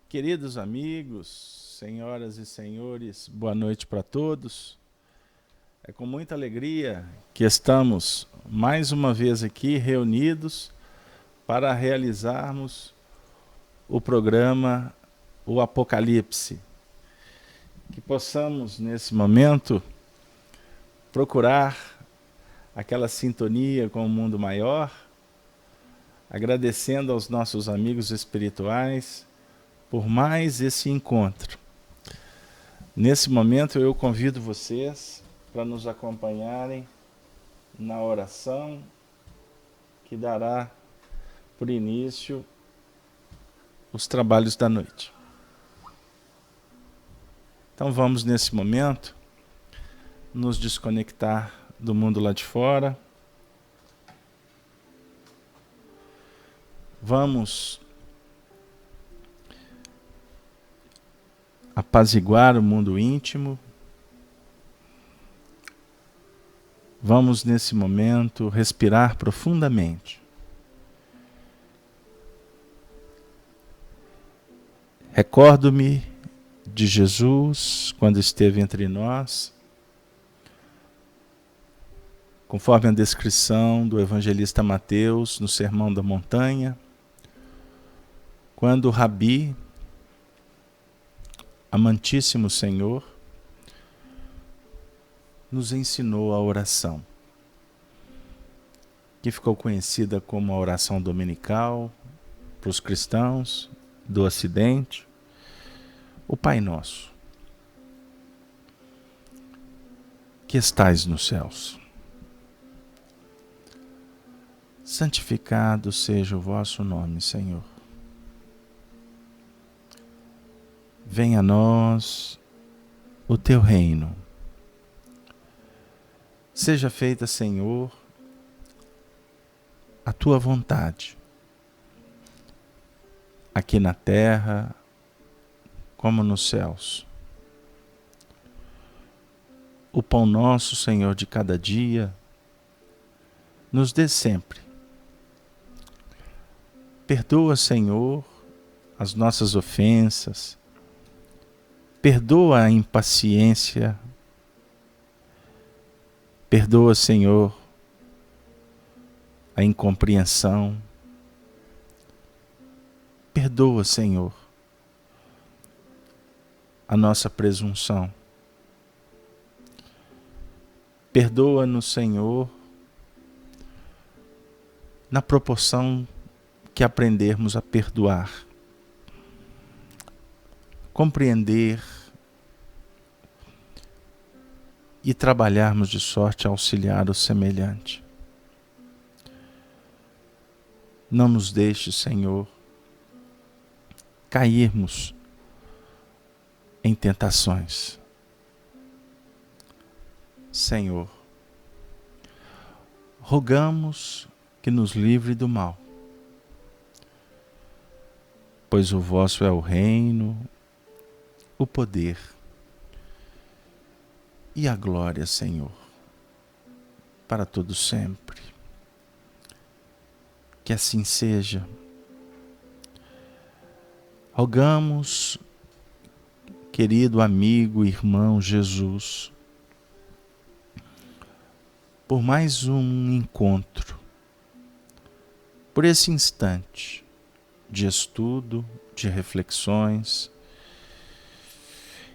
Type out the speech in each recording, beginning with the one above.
Queridos amigos, senhoras e senhores, boa noite para todos. É com muita alegria que estamos mais uma vez aqui reunidos para realizarmos o programa O Apocalipse. Que possamos, nesse momento, procurar aquela sintonia com o mundo maior, agradecendo aos nossos amigos espirituais por mais esse encontro. Nesse momento eu convido vocês para nos acompanharem na oração que dará por início os trabalhos da noite. Então vamos nesse momento nos desconectar do mundo lá de fora. Vamos apaziguar o mundo íntimo. Vamos nesse momento respirar profundamente. Recordo-me de Jesus quando esteve entre nós, conforme a descrição do evangelista Mateus no Sermão da Montanha, quando o Rabi, amantíssimo Senhor, nos ensinou a oração, que ficou conhecida como a oração dominical para os cristãos do Ocidente, o Pai Nosso, que estais nos céus. Santificado seja o vosso nome, Senhor. Venha a nós o teu reino. Seja feita, Senhor, a tua vontade, aqui na terra como nos céus. O pão nosso, Senhor, de cada dia, nos dê sempre. Perdoa, Senhor, as nossas ofensas. Perdoa a impaciência. Perdoa, Senhor, a incompreensão. Perdoa, Senhor, a nossa presunção. Perdoa-nos, Senhor, na proporção que aprendermos a perdoar, compreender e trabalharmos de sorte a auxiliar o semelhante. Não nos deixe, Senhor, cairmos em tentações. Senhor, rogamos que nos livre do mal, pois o vosso é o reino, o poder e a glória, Senhor, para todo sempre. Que assim seja. Rogamos, querido amigo, irmão Jesus, por mais um encontro, por esse instante de estudo, de reflexões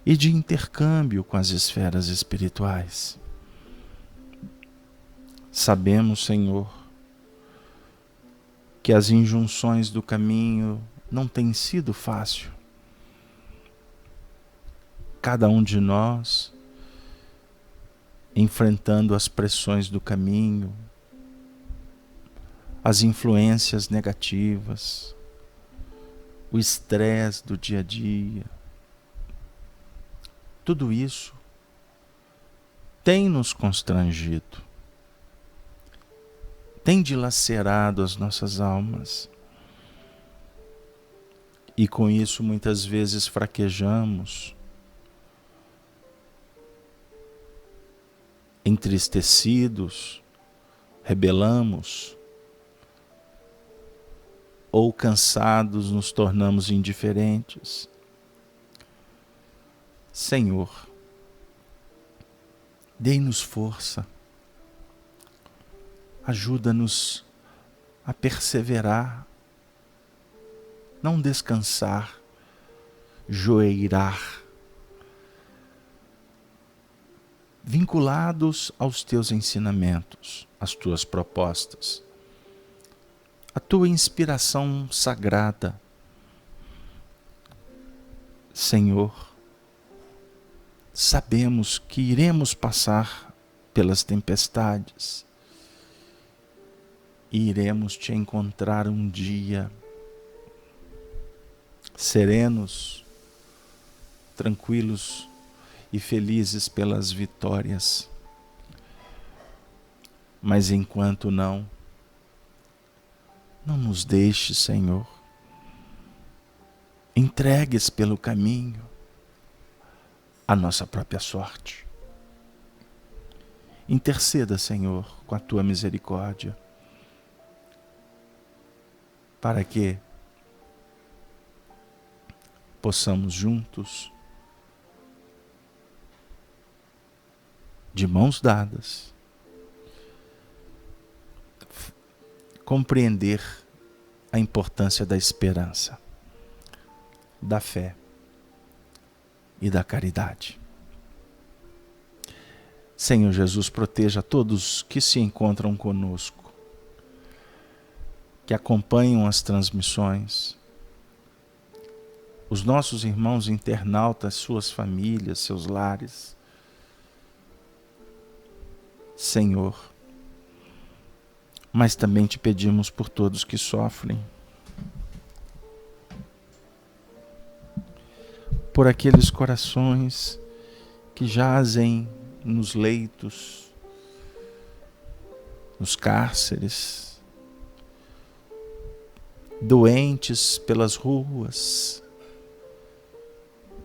e de intercâmbio com as esferas espirituais. Sabemos, Senhor, que as injunções do caminho não têm sido fácil. Cada um de nós enfrentando as pressões do caminho, as influências negativas, o estresse do dia a dia. Tudo isso tem nos constrangido, tem dilacerado as nossas almas. E com isso muitas vezes fraquejamos, entristecidos, rebelamos, ou cansados nos tornamos indiferentes. Senhor, dê-nos força, ajuda-nos a perseverar, não descansar, joeirar, vinculados aos teus ensinamentos, às tuas propostas, a tua inspiração sagrada. Senhor, sabemos que iremos passar pelas tempestades e iremos te encontrar um dia serenos, tranquilos e felizes pelas vitórias. Mas enquanto não nos deixes, Senhor, entregues pelo caminho a nossa própria sorte. Interceda, Senhor, com a tua misericórdia, para que possamos juntos, de mãos dadas, compreender a importância da esperança, da fé e da caridade. Senhor Jesus, proteja todos que se encontram conosco, que acompanham as transmissões, os nossos irmãos internautas, suas famílias, seus lares. Senhor, mas também te pedimos por todos que sofrem, por aqueles corações que jazem nos leitos, nos cárceres, doentes pelas ruas,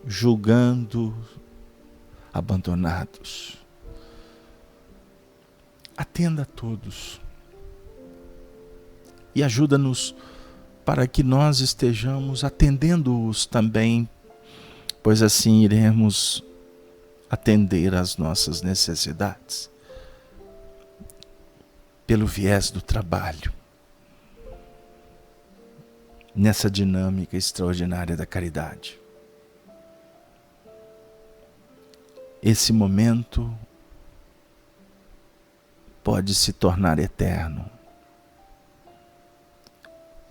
julgando, abandonados. Atenda a todos e ajuda-nos para que nós estejamos atendendo-os também, pois assim iremos atender às nossas necessidades pelo viés do trabalho, nessa dinâmica extraordinária da caridade. Esse momento pode se tornar eterno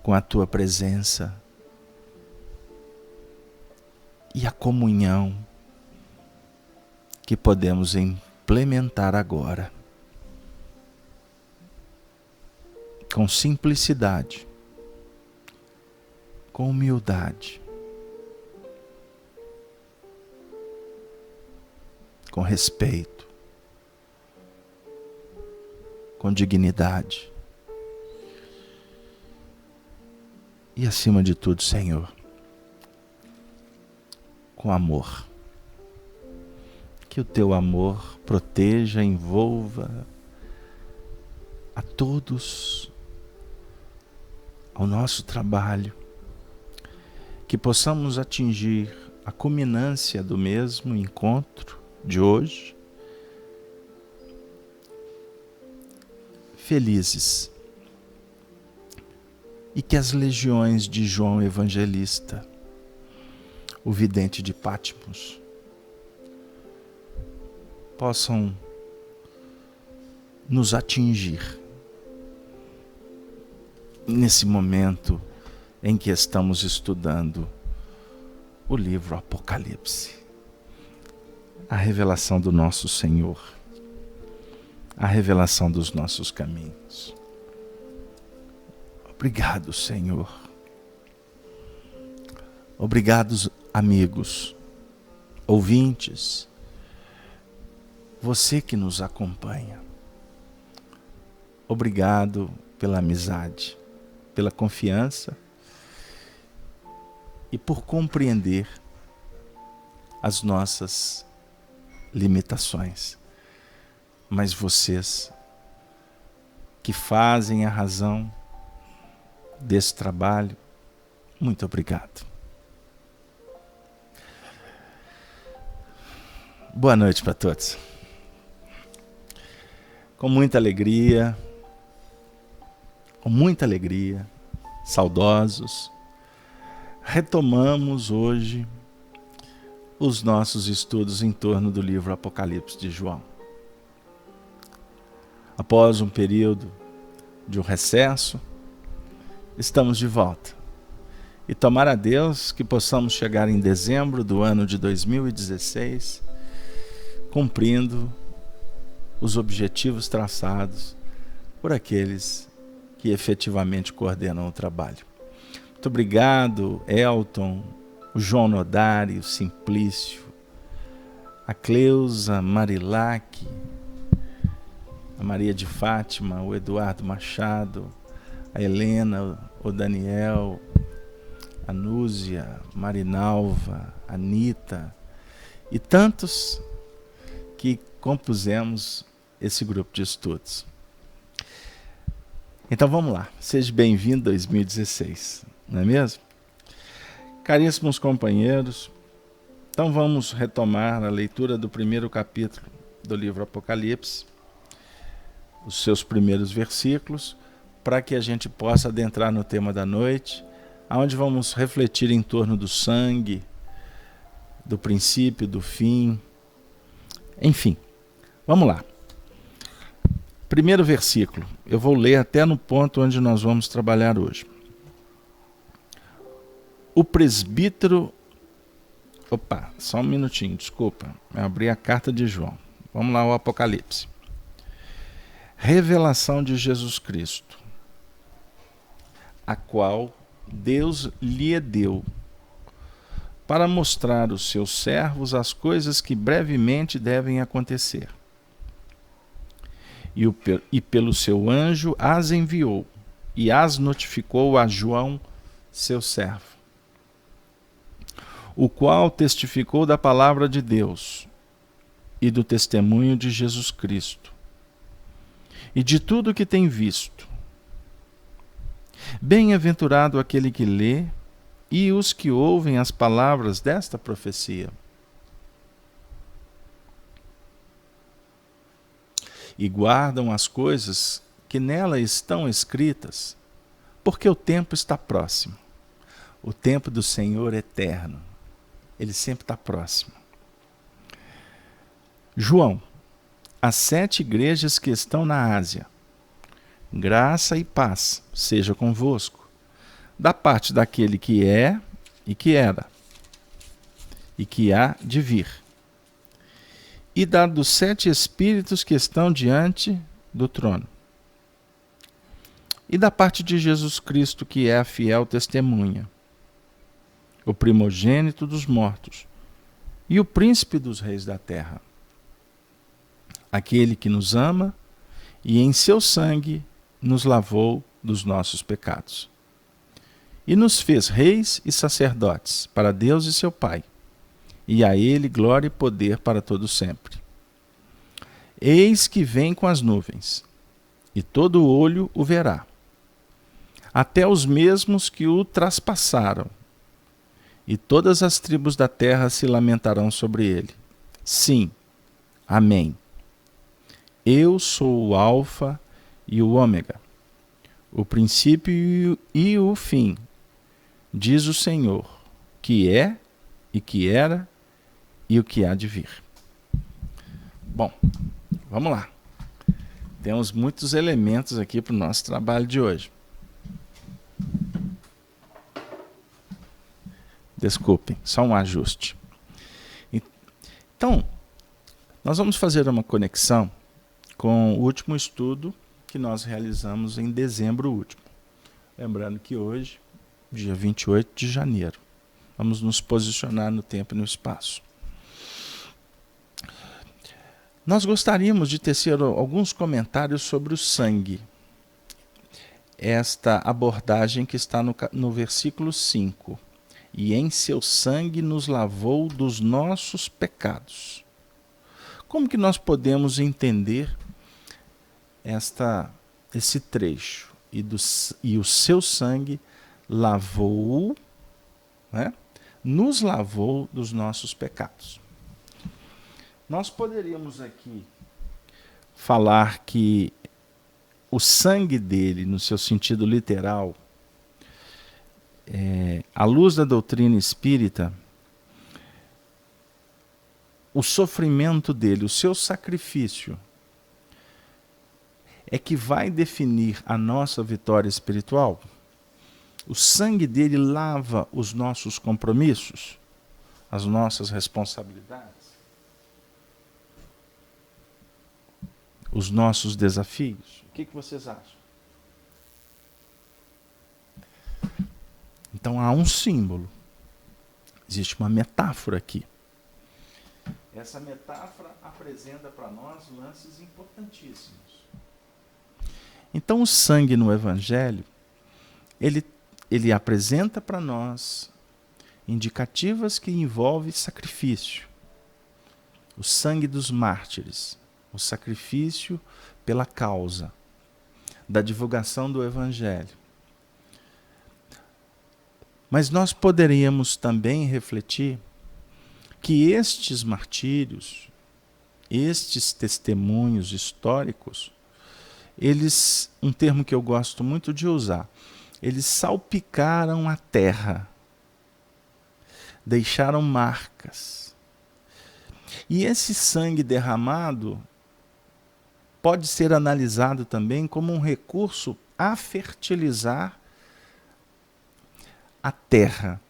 com a tua presença e a comunhão que podemos implementar agora, com simplicidade, com humildade, com respeito, com dignidade e, acima de tudo, Senhor, com amor. Que o teu amor proteja, envolva a todos, ao nosso trabalho, que possamos atingir a culminância do mesmo encontro de hoje, felizes, e que as legiões de João Evangelista, o vidente de Patmos, possam nos atingir nesse momento em que estamos estudando o livro Apocalipse, a revelação do nosso Senhor, a revelação dos nossos caminhos. Obrigado, Senhor. Obrigado, amigos, ouvintes, você que nos acompanha. Obrigado pela amizade, pela confiança e por compreender as nossas limitações. Mas vocês que fazem a razão desse trabalho. Muito obrigado. Boa noite para todos. Com muita alegria, saudosos, retomamos hoje os nossos estudos em torno do livro Apocalipse de João. Após um período de um recesso, estamos de volta. E tomara a Deus que possamos chegar em dezembro do ano de 2016, cumprindo os objetivos traçados por aqueles que efetivamente coordenam o trabalho. Muito obrigado, Elton, o João Nodari, o Simplício, a Cleusa Marilac, a Maria de Fátima, o Eduardo Machado, a Helena, o Daniel, a Núzia, Marinalva, a Anitta e tantos que compusemos esse grupo de estudos. Então vamos lá, seja bem-vindo 2016, não é mesmo? Caríssimos companheiros, então vamos retomar a leitura do primeiro capítulo do livro Apocalipse, os seus primeiros versículos, para que a gente possa adentrar no tema da noite, onde vamos refletir em torno do sangue, do princípio, do fim, enfim. Vamos lá. Primeiro versículo, eu vou ler até no ponto onde nós vamos trabalhar hoje. O presbítero... Opa, só um minutinho, desculpa. Eu abri a carta de João. Vamos lá, o Apocalipse. Revelação de Jesus Cristo, a qual Deus lhe deu, para mostrar aos seus servos as coisas que brevemente devem acontecer. E pelo seu anjo as enviou, e as notificou a João, seu servo, o qual testificou da palavra de Deus e do testemunho de Jesus Cristo, e de tudo que tem visto. Bem-aventurado aquele que lê e os que ouvem as palavras desta profecia e guardam as coisas que nela estão escritas, porque o tempo está próximo. O tempo do Senhor é eterno. Ele sempre está próximo. João, as 7 igrejas que estão na Ásia, graça e paz seja convosco, da parte daquele que é e que era, e que há de vir, e da dos 7 espíritos que estão diante do trono, e da parte de Jesus Cristo, que é a fiel testemunha, o primogênito dos mortos, e o príncipe dos reis da terra, aquele que nos ama e em seu sangue nos lavou dos nossos pecados. E nos fez reis e sacerdotes para Deus e seu Pai, e a ele glória e poder para todo sempre. Eis que vem com as nuvens, e todo olho o verá, até os mesmos que o traspassaram, e todas as tribos da terra se lamentarão sobre ele. Sim, amém. Eu sou o Alfa e o Ômega, o princípio e o fim, diz o Senhor, que é e que era e o que há de vir. Bom, vamos lá. Temos muitos elementos aqui para o nosso trabalho de hoje. Desculpem, só um ajuste. Então, nós vamos fazer uma conexão com o último estudo que nós realizamos em dezembro último. Lembrando que hoje, dia 28 de janeiro, vamos nos posicionar no tempo e no espaço. Nós gostaríamos de tecer alguns comentários sobre o sangue. Esta abordagem que está no versículo 5. E em seu sangue nos lavou dos nossos pecados. Como que nós podemos entender esse trecho? e o seu sangue lavou, né? Nos lavou dos nossos pecados. Nós poderíamos aqui falar que o sangue dele, no seu sentido literal, à luz da doutrina espírita, o sofrimento dele, o seu sacrifício, é que vai definir a nossa vitória espiritual. O sangue dele lava os nossos compromissos, as nossas responsabilidades, os nossos desafios. O que vocês acham? Então há um símbolo, existe uma metáfora aqui. Essa metáfora apresenta para nós lances importantíssimos. Então o sangue no Evangelho, ele apresenta para nós indicativas que envolvem sacrifício. O sangue dos mártires, o sacrifício pela causa da divulgação do Evangelho. Mas nós poderíamos também refletir que estes martírios, estes testemunhos históricos, eles, um termo que eu gosto muito de usar, eles salpicaram a terra, deixaram marcas. E esse sangue derramado pode ser analisado também como um recurso a fertilizar a terra,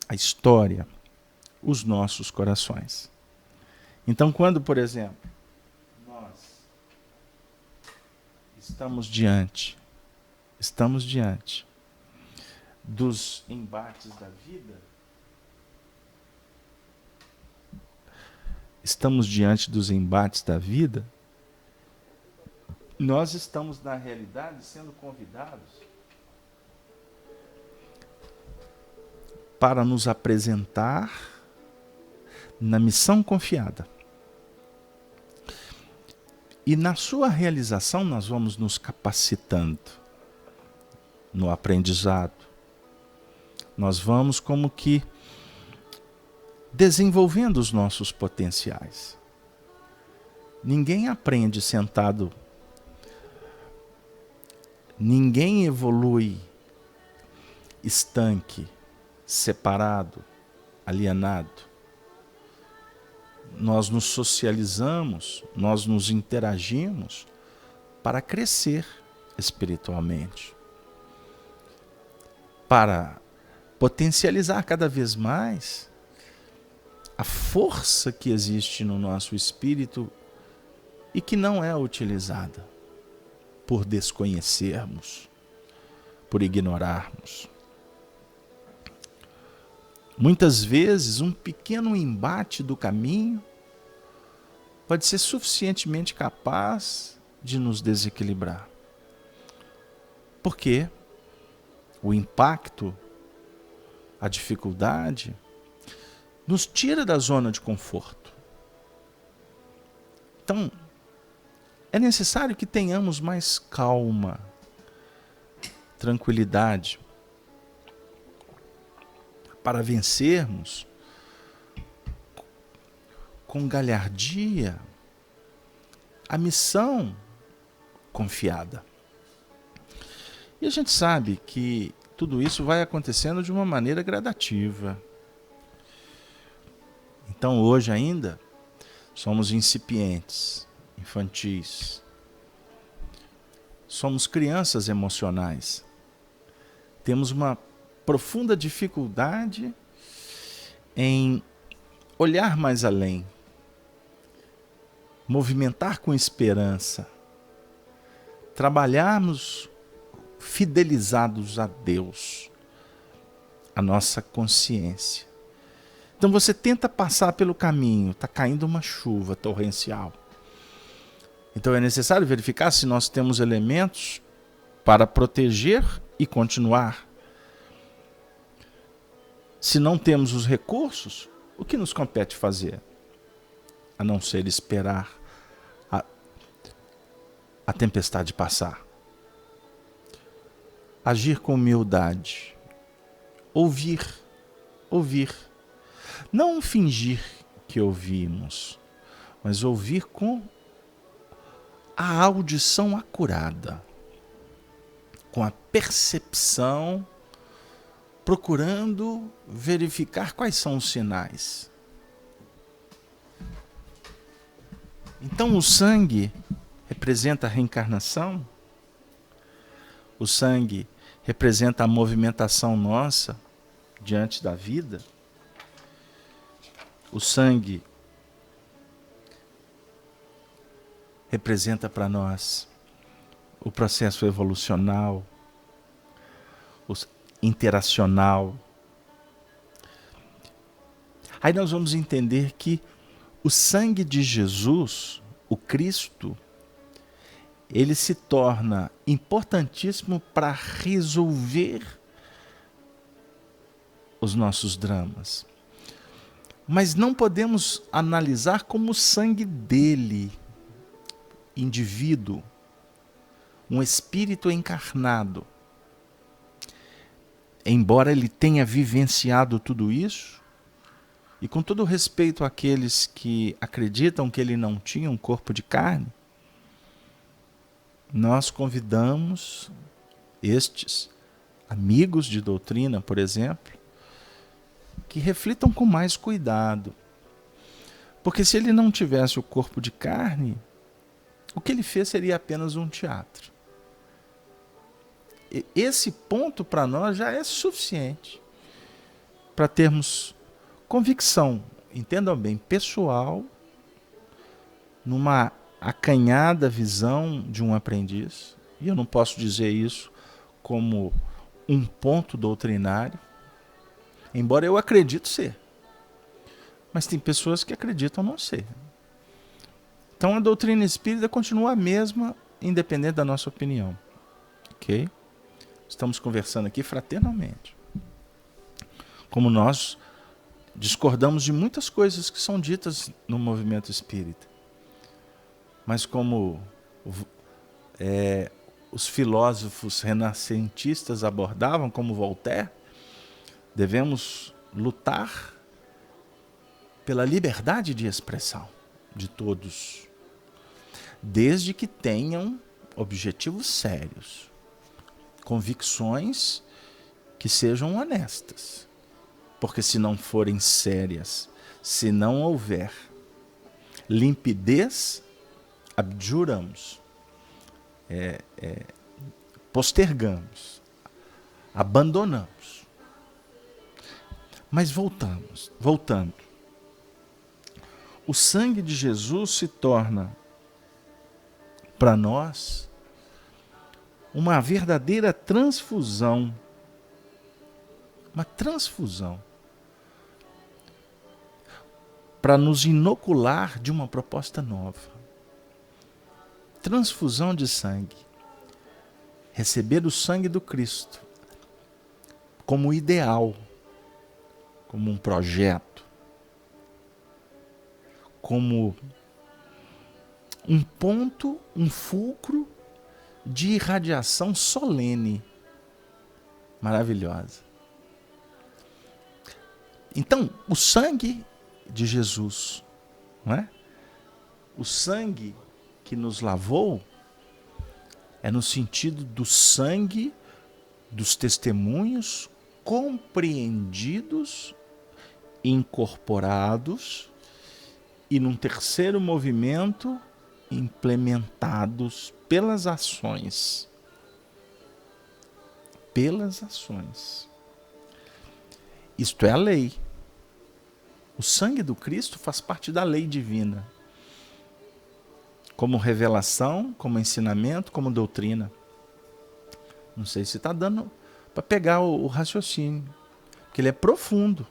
a história, os nossos corações. Então, quando, por exemplo, nós estamos diante dos embates da vida, nós estamos, na realidade, sendo convidados para nos apresentar na missão confiada. E na sua realização nós vamos nos capacitando no aprendizado. Nós vamos como que desenvolvendo os nossos potenciais. Ninguém aprende sentado. Ninguém evolui estanque, separado, alienado. Nós nos socializamos, nós nos interagimos para crescer espiritualmente, para potencializar cada vez mais a força que existe no nosso espírito e que não é utilizada por desconhecermos, por ignorarmos. Muitas vezes, um pequeno embate do caminho pode ser suficientemente capaz de nos desequilibrar. Porque o impacto, a dificuldade, nos tira da zona de conforto. Então, é necessário que tenhamos mais calma, tranquilidade, para vencermos com galhardia a missão confiada. E a gente sabe que tudo isso vai acontecendo de uma maneira gradativa. Então hoje ainda somos incipientes, infantis. Somos crianças emocionais. Temos uma profunda dificuldade em olhar mais além, movimentar com esperança, trabalharmos fidelizados a Deus, a nossa consciência. Então você tenta passar pelo caminho, está caindo uma chuva torrencial. Então é necessário verificar se nós temos elementos para proteger e continuar. Se não temos os recursos, o que nos compete fazer? A não ser esperar a tempestade passar. agir com humildade, ouvir. Não fingir que ouvimos, mas ouvir com a audição acurada, com a percepção, procurando verificar quais são os sinais. Então o sangue representa a reencarnação, o sangue representa a movimentação nossa diante da vida, o sangue representa para nós o processo evolucional, o interacional. Aí nós vamos entender que o sangue de Jesus, o Cristo, ele se torna importantíssimo para resolver os nossos dramas. Mas não podemos analisar como o sangue dele, indivíduo, um espírito encarnado. Embora ele tenha vivenciado tudo isso, e com todo respeito àqueles que acreditam que ele não tinha um corpo de carne, nós convidamos estes amigos de doutrina, por exemplo, que reflitam com mais cuidado. Porque se ele não tivesse o corpo de carne, o que ele fez seria apenas um teatro. Esse ponto para nós já é suficiente para termos convicção, entendam bem, pessoal, numa acanhada visão de um aprendiz, e eu não posso dizer isso como um ponto doutrinário, embora eu acredito ser. Mas tem pessoas que acreditam não ser. Então a doutrina espírita continua a mesma, independente da nossa opinião. Ok? Estamos conversando aqui fraternalmente. Como nós discordamos de muitas coisas que são ditas no movimento espírita. Mas como os filósofos renascentistas abordavam, como Voltaire, devemos lutar pela liberdade de expressão de todos, desde que tenham objetivos sérios, convicções que sejam honestas. Porque se não forem sérias, se não houver limpidez, abjuramos, postergamos, abandonamos. Mas voltando. O sangue de Jesus se torna para nós uma verdadeira transfusão. Uma transfusão. Para nos inocular de uma proposta nova. Transfusão de sangue. Receber o sangue do Cristo como ideal, como um projeto, como um ponto, um fulcro de irradiação solene, maravilhosa. Então, o sangue de Jesus, não é? O sangue que nos lavou é no sentido do sangue dos testemunhos compreendidos, incorporados e num terceiro movimento implementados pelas ações. Pelas ações. Isto é a lei. O sangue do Cristo faz parte da lei divina. Como revelação, como ensinamento, como doutrina. Não sei se está dando para pegar o raciocínio. Porque ele é profundo.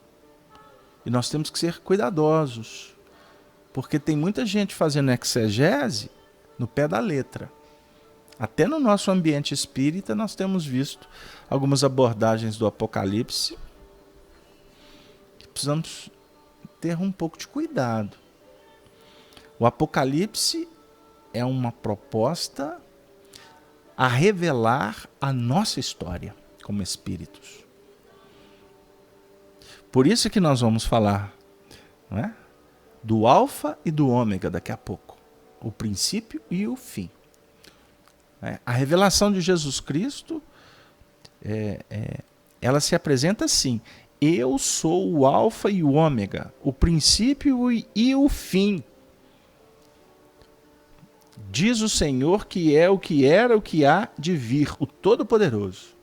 E nós temos que ser cuidadosos. Porque tem muita gente fazendo exegese no pé da letra. Até no nosso ambiente espírita nós temos visto algumas abordagens do Apocalipse que precisamos ter um pouco de cuidado. O Apocalipse é uma proposta a revelar a nossa história como espíritos. Por isso que nós vamos falar, não é? Do alfa e do ômega daqui a pouco. O princípio e o fim. A revelação de Jesus Cristo, ela se apresenta assim: eu sou o alfa e o ômega, o princípio e o fim. Diz o Senhor que é o que era, o que há de vir, o Todo-Poderoso.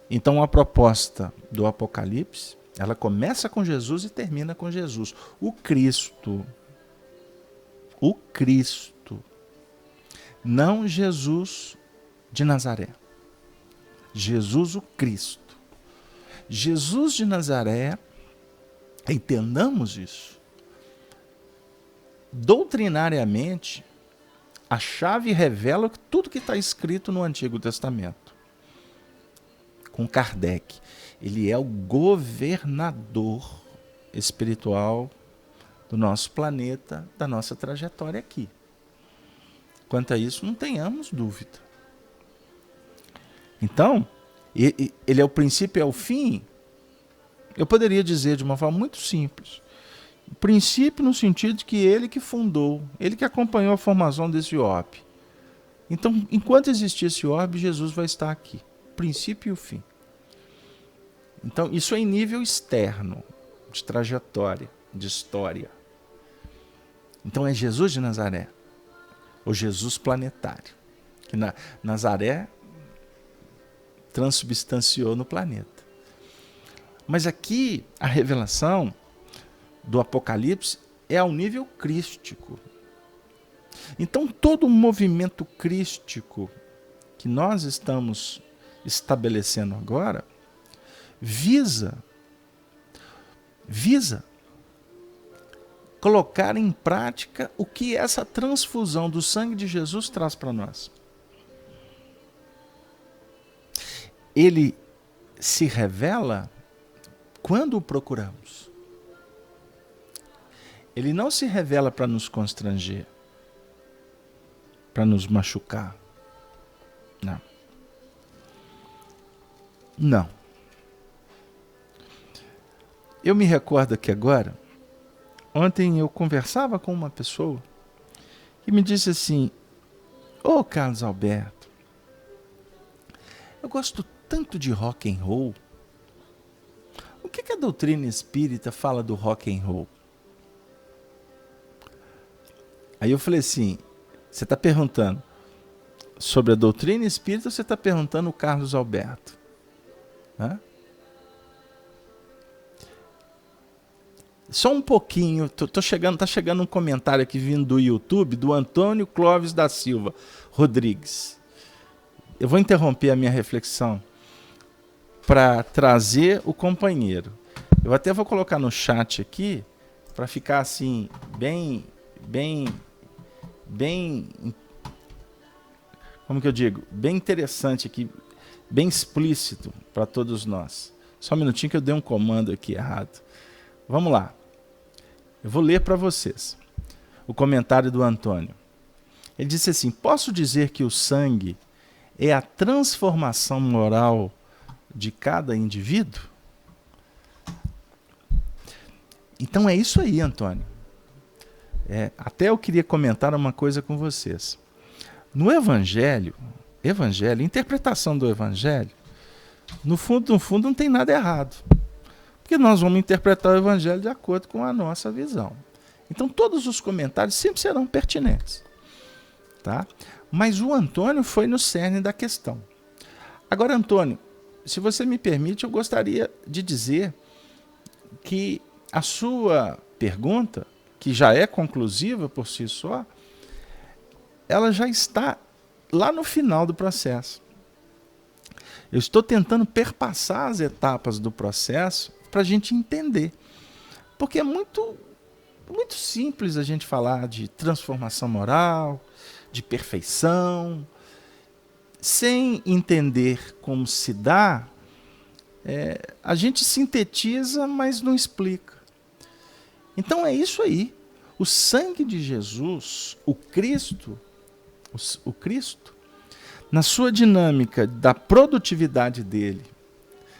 Então a proposta do Apocalipse, ela começa com Jesus e termina com Jesus. O Cristo. O Cristo. Não Jesus de Nazaré. Jesus o Cristo. Jesus de Nazaré, entendamos isso. Doutrinariamente, a chave revela tudo que está escrito no Antigo Testamento. Com Kardec. Ele é o governador espiritual do nosso planeta, da nossa trajetória aqui. Quanto a isso, não tenhamos dúvida. Então, ele é o princípio e é o fim. Eu poderia dizer de uma forma muito simples. O princípio no sentido de que ele que fundou, ele que acompanhou a formação desse orbe. Então, enquanto existir esse orbe, Jesus vai estar aqui. O princípio e o fim. Então, isso é em nível externo, de trajetória, de história. Então, é Jesus de Nazaré, o Jesus planetário, que Nazaré transubstanciou no planeta. Mas aqui, a revelação do Apocalipse é ao nível crístico. Então, todo o movimento crístico que nós estamos estabelecendo agora visa colocar em prática o que essa transfusão do sangue de Jesus traz para nós. Ele se revela quando o procuramos. Ele não se revela para nos constranger, para nos machucar. Não. Não. Eu me recordo aqui agora, ontem eu conversava com uma pessoa que me disse assim: ô Carlos Alberto, eu gosto tanto de rock and roll. O que a doutrina espírita fala do rock and roll? Aí eu falei assim: você está perguntando sobre a doutrina espírita ou você está perguntando o Carlos Alberto? Hã? Só um pouquinho, tá chegando um comentário aqui vindo do YouTube, do Antônio Clóvis da Silva Rodrigues. Eu vou interromper a minha reflexão para trazer o companheiro. Eu até vou colocar no chat aqui, para ficar assim, bem, como que eu digo? Bem interessante aqui, bem explícito para todos nós. Só um minutinho que eu dei um comando aqui errado. Vamos lá. Eu vou ler para vocês o comentário do Antônio. Ele disse assim: posso dizer que o sangue é a transformação moral de cada indivíduo? Então é isso aí, Antônio. Até eu queria comentar uma coisa com vocês. No Evangelho, interpretação do Evangelho, no fundo não tem nada errado. Porque nós vamos interpretar o Evangelho de acordo com a nossa visão. Então todos os comentários sempre serão pertinentes. Tá? Mas o Antônio foi no cerne da questão. Agora, Antônio, se você me permite, eu gostaria de dizer que a sua pergunta, que já é conclusiva por si só, ela já está lá no final do processo. Eu estou tentando perpassar as etapas do processo para a gente entender. Porque é muito simples a gente falar de transformação moral, de perfeição, sem entender como se dá. A gente sintetiza, mas não explica. Então é isso aí. O sangue de Jesus, o Cristo, na sua dinâmica da produtividade dele,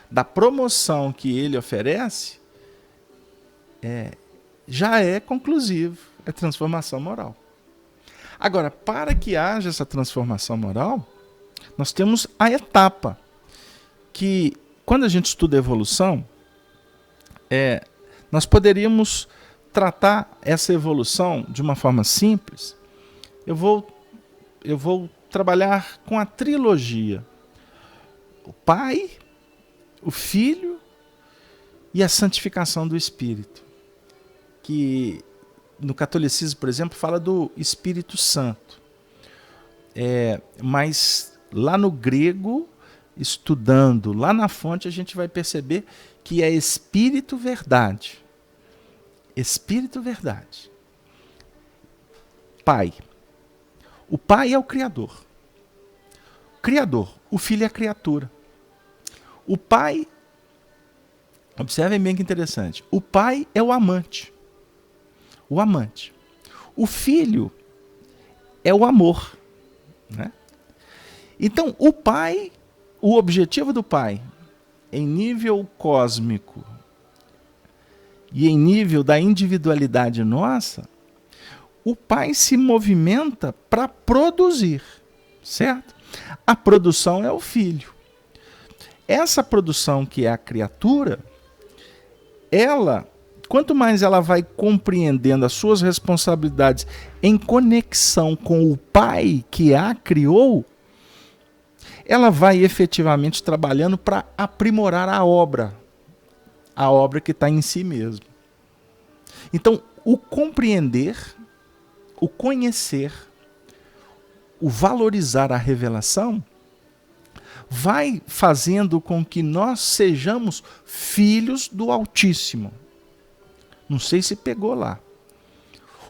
da promoção que ele oferece, já é conclusivo, é transformação moral. Agora, para que haja essa transformação moral, nós temos a etapa que, quando a gente estuda evolução, nós poderíamos tratar essa evolução de uma forma simples. Eu vou trabalhar com a trilogia: o Pai, o Filho e a santificação do Espírito, que no catolicismo, por exemplo, fala do Espírito Santo. Mas lá no grego, estudando lá na fonte, a gente vai perceber que é Espírito Verdade. Espírito Verdade. Pai. O Pai é o Criador. Criador. O Filho é a criatura. O Pai, observem bem que interessante, o Pai é o amante. O amante. O Filho é o amor. Né? Então, o Pai, o objetivo do Pai, em nível cósmico e em nível da individualidade nossa, o Pai se movimenta para produzir, certo? A produção é o Filho. Essa produção que é a criatura, ela, quanto mais ela vai compreendendo as suas responsabilidades em conexão com o Pai que a criou, ela vai efetivamente trabalhando para aprimorar a obra que está em si mesmo. Então, o compreender, o conhecer, o valorizar a revelação, vai fazendo com que nós sejamos filhos do Altíssimo. Não sei se pegou lá.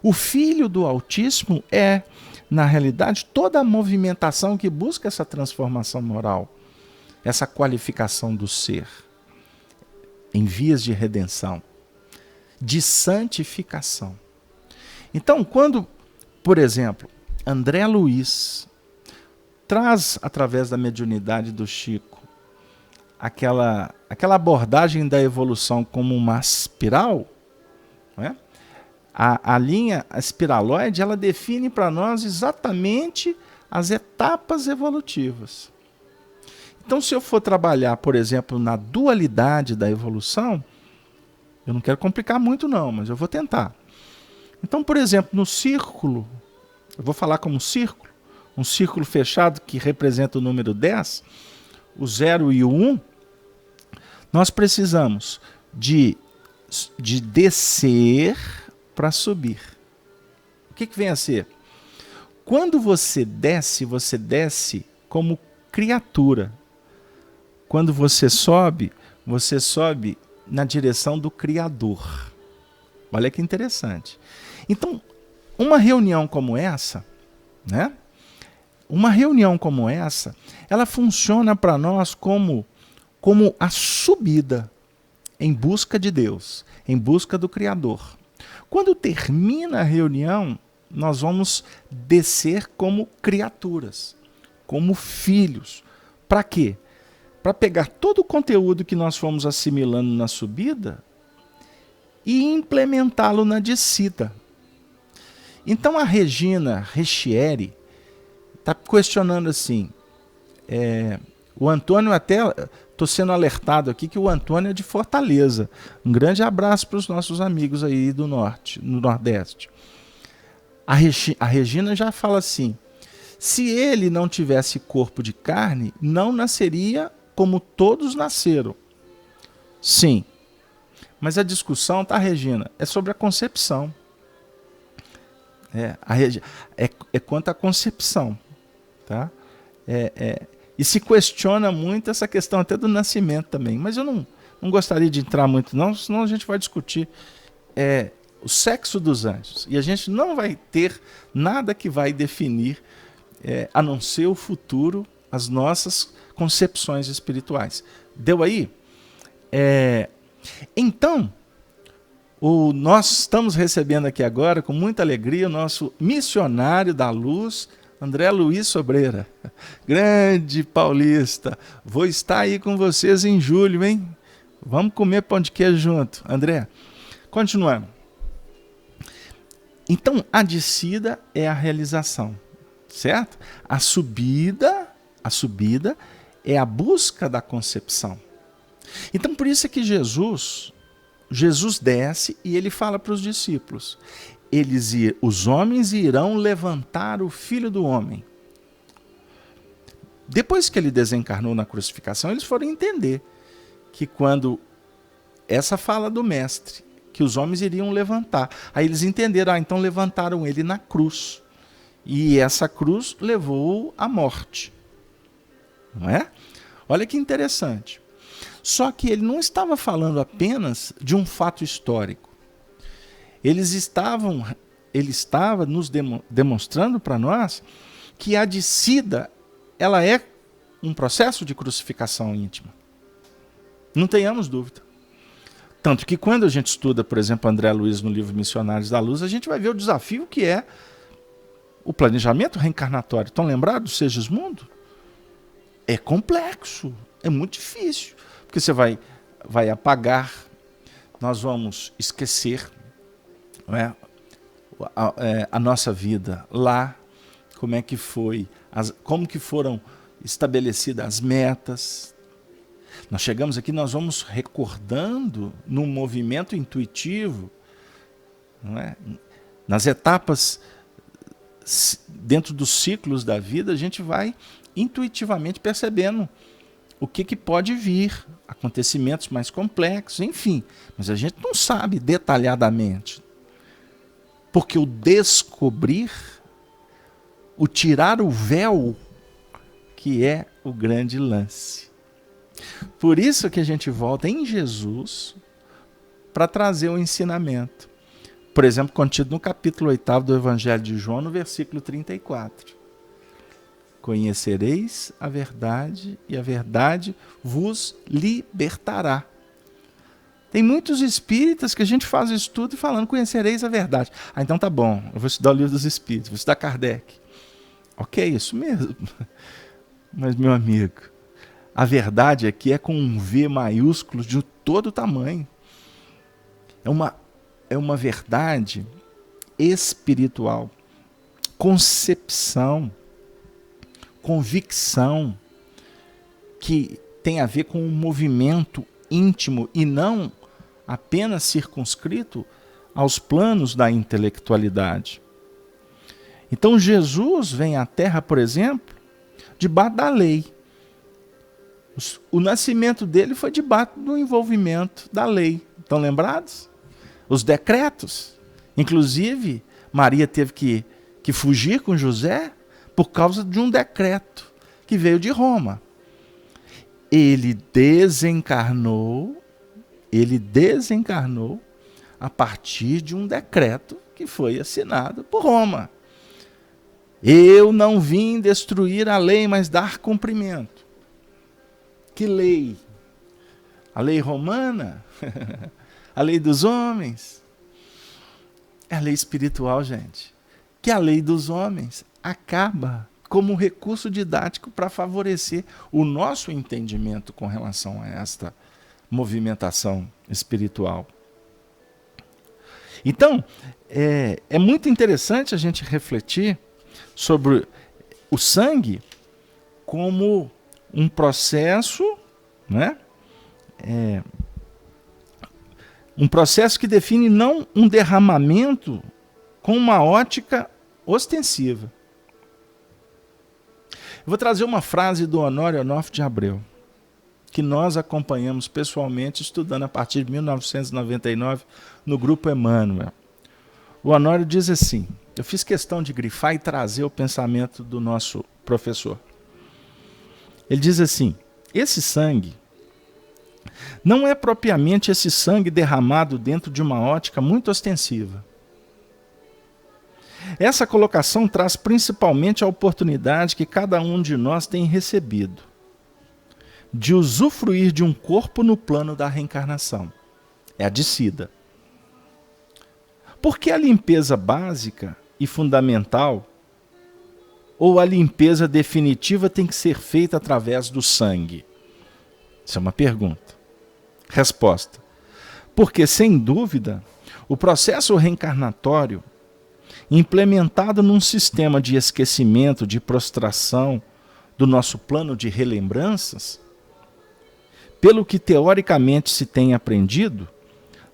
O Filho do Altíssimo é, na realidade, toda a movimentação que busca essa transformação moral, essa qualificação do ser, em vias de redenção, de santificação. Então, quando, por exemplo, André Luiz traz, através da mediunidade do Chico, aquela abordagem da evolução como uma espiral, né? A linha espiraloide, ela define para nós exatamente as etapas evolutivas. Então, se eu for trabalhar, por exemplo, na dualidade da evolução, eu não quero complicar muito não, mas eu vou tentar. Então, por exemplo, no círculo, eu vou falar como círculo, um círculo fechado que representa o número 10, o 0 e o 1, nós precisamos de descer para subir. O que vem a ser? Quando você desce como criatura. Quando você sobe na direção do Criador. Olha que interessante. Então, uma reunião como essa, né? Uma reunião como essa, ela funciona para nós como a subida em busca de Deus, em busca do Criador. Quando termina a reunião, nós vamos descer como criaturas, como filhos. Para quê? Para pegar todo o conteúdo que nós fomos assimilando na subida e implementá-lo na descida. Então a Regina Richieri está questionando assim, o Antônio até, estou sendo alertado aqui que o Antônio é de Fortaleza. Um grande abraço para os nossos amigos aí do norte, no Nordeste. A Regina já fala assim, se ele não tivesse corpo de carne, não nasceria como todos nasceram. Sim, mas a discussão, tá, Regina, é sobre a concepção. É quanto à concepção. Tá? E se questiona muito essa questão até do nascimento também. Mas eu não gostaria de entrar muito não, senão a gente vai discutir o sexo dos anjos. E a gente não vai ter nada que vai definir, a não ser o futuro, as nossas concepções espirituais. Deu aí? Então, nós estamos recebendo aqui agora, com muita alegria, o nosso missionário da luz, André Luiz Sobreira, grande paulista, vou estar aí com vocês em julho, hein? Vamos comer pão de queijo junto. André, continuando. Então, a descida é a realização, certo? A subida é a busca da concepção. Então, por isso é que Jesus desce e ele fala para os discípulos, os homens irão levantar o Filho do Homem. Depois que ele desencarnou na crucificação, eles foram entender que quando essa fala do mestre, que os homens iriam levantar, aí eles entenderam, então levantaram ele na cruz, e essa cruz levou-o à morte, não é? Olha que interessante. Só que ele não estava falando apenas de um fato histórico. Ele estava nos demonstrando para nós que a descida, ela é um processo de crucificação íntima. Não tenhamos dúvida. Tanto que quando a gente estuda, por exemplo, André Luiz no livro Missionários da Luz, a gente vai ver o desafio que é o planejamento reencarnatório. Estão lembrados do Segismundo? É complexo, é muito difícil. Porque você vai apagar, nós vamos esquecer, não é? A nossa vida lá, como é que foi, como que foram estabelecidas as metas. Nós chegamos aqui, nós vamos recordando num movimento intuitivo, não é? Nas etapas, dentro dos ciclos da vida, a gente vai intuitivamente percebendo o que pode vir, acontecimentos mais complexos, enfim. Mas a gente não sabe detalhadamente. Porque o descobrir, o tirar o véu, que é o grande lance. Por isso que a gente volta em Jesus para trazer o ensinamento. Por exemplo, contido no capítulo 8 do Evangelho de João, no versículo 34. Conhecereis a verdade e a verdade vos libertará. Tem muitos espíritas que a gente faz o estudo e falando, conhecereis a verdade. Ah, então tá bom, eu vou estudar o livro dos espíritos, vou estudar Kardec. Ok, isso mesmo. Mas, meu amigo, a verdade aqui é com um V maiúsculo de todo tamanho. É uma verdade espiritual, concepção, convicção, que tem a ver com um movimento íntimo e não apenas circunscrito aos planos da intelectualidade. Então Jesus vem à Terra, por exemplo, debaixo da lei. O nascimento dele foi debaixo do envolvimento da lei. Estão lembrados? Os decretos. Inclusive, Maria teve que fugir com José por causa de um decreto que veio de Roma. Ele desencarnou a partir de um decreto que foi assinado por Roma. Eu não vim destruir a lei, mas dar cumprimento. Que lei? A lei romana? A lei dos homens? É a lei espiritual, gente. Que a lei dos homens acaba como um recurso didático para favorecer o nosso entendimento com relação a esta movimentação espiritual. Então, é muito interessante a gente refletir sobre o sangue como um processo, né? Um processo que define não um derramamento com uma ótica ostensiva. Eu vou trazer uma frase do Honório Onofre de Abreu, que nós acompanhamos pessoalmente, estudando a partir de 1999 no Grupo Emmanuel. O Honório diz assim, eu fiz questão de grifar e trazer o pensamento do nosso professor. Ele diz assim, esse sangue não é propriamente esse sangue derramado dentro de uma ótica muito ostensiva. Essa colocação traz principalmente a oportunidade que cada um de nós tem recebido de usufruir de um corpo no plano da reencarnação. É a descida. Porque a limpeza básica e fundamental, ou a limpeza definitiva tem que ser feita através do sangue? Isso é uma pergunta. Resposta: porque, sem dúvida, o processo reencarnatório, implementado num sistema de esquecimento, de prostração do nosso plano de relembranças, pelo que teoricamente se tem aprendido,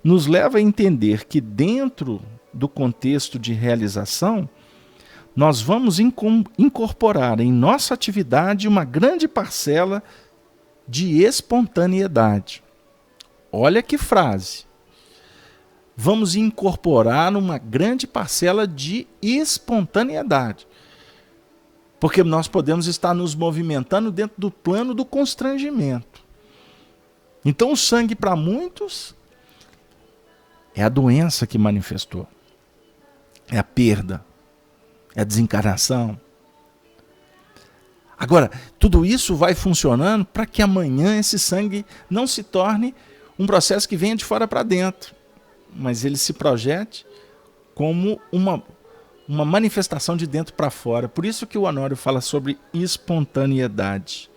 nos leva a entender que dentro do contexto de realização, nós vamos incorporar em nossa atividade uma grande parcela de espontaneidade. Olha que frase! Vamos incorporar uma grande parcela de espontaneidade. Porque nós podemos estar nos movimentando dentro do plano do constrangimento. Então o sangue para muitos é a doença que manifestou. É a perda. É a desencarnação. Agora, tudo isso vai funcionando para que amanhã esse sangue não se torne um processo que venha de fora para dentro, mas ele se projete como uma manifestação de dentro para fora. Por isso que o Honório fala sobre espontaneidade.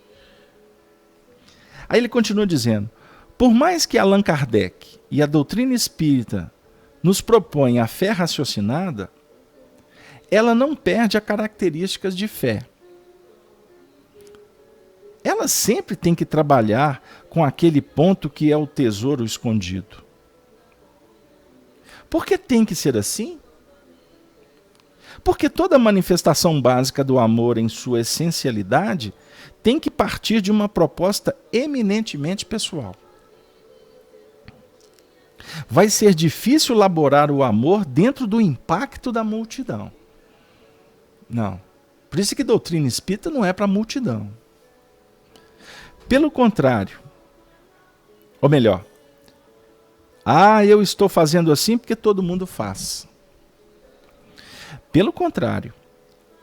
Aí ele continua dizendo: por mais que Allan Kardec e a doutrina espírita nos propõem a fé raciocinada, ela não perde as características de fé. Ela sempre tem que trabalhar com aquele ponto que é o tesouro escondido. Por que tem que ser assim? Porque toda manifestação básica do amor em sua essencialidade tem que partir de uma proposta eminentemente pessoal. Vai ser difícil elaborar o amor dentro do impacto da multidão. Não. Por isso que doutrina espírita não é para a multidão. Pelo contrário, ou melhor, eu estou fazendo assim porque todo mundo faz. Pelo contrário,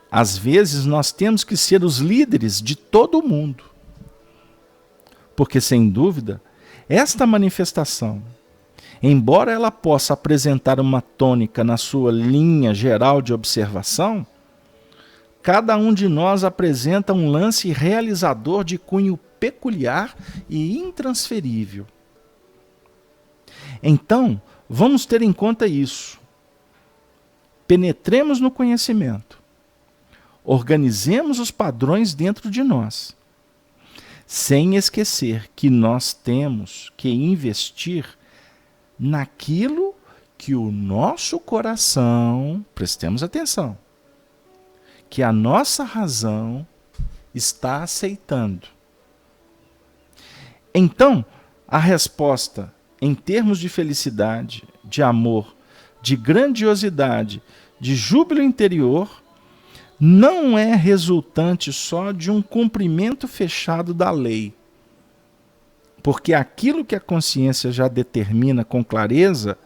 às vezes nós temos que ser os líderes de todo mundo. Porque, sem dúvida, esta manifestação, embora ela possa apresentar uma tônica na sua linha geral de observação, cada um de nós apresenta um lance realizador de cunho peculiar e intransferível. Então, vamos ter em conta isso. Penetremos no conhecimento. Organizemos os padrões dentro de nós, sem esquecer que nós temos que investir naquilo que o nosso coração, prestemos atenção, que a nossa razão está aceitando. Então, a resposta em termos de felicidade, de amor, de grandiosidade, de júbilo interior, não é resultante só de um cumprimento fechado da lei. Porque aquilo que a consciência já determina com clareza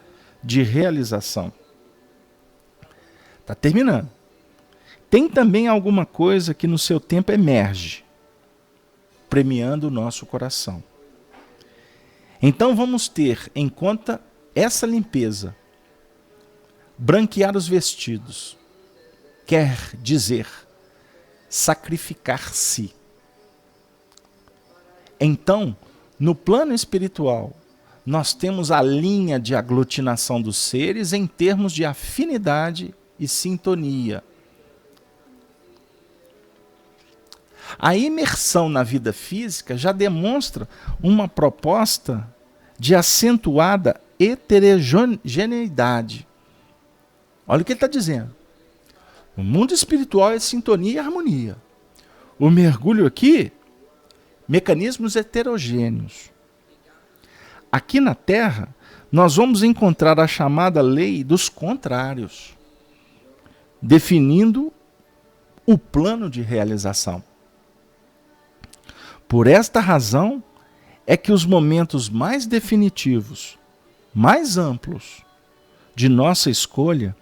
de realização. Está terminando. Tem também alguma coisa que no seu tempo emerge, premiando o nosso coração. Então vamos ter em conta essa limpeza. Branquear os vestidos quer dizer sacrificar-se. Então, no plano espiritual, nós temos a linha de aglutinação dos seres em termos de afinidade e sintonia. A imersão na vida física já demonstra uma proposta de acentuada heterogeneidade. Olha o que ele está dizendo. O mundo espiritual é sintonia e harmonia. O mergulho aqui, mecanismos heterogêneos. Aqui na Terra, nós vamos encontrar a chamada lei dos contrários, definindo o plano de realização. Por esta razão é que os momentos mais definitivos, mais amplos de nossa escolha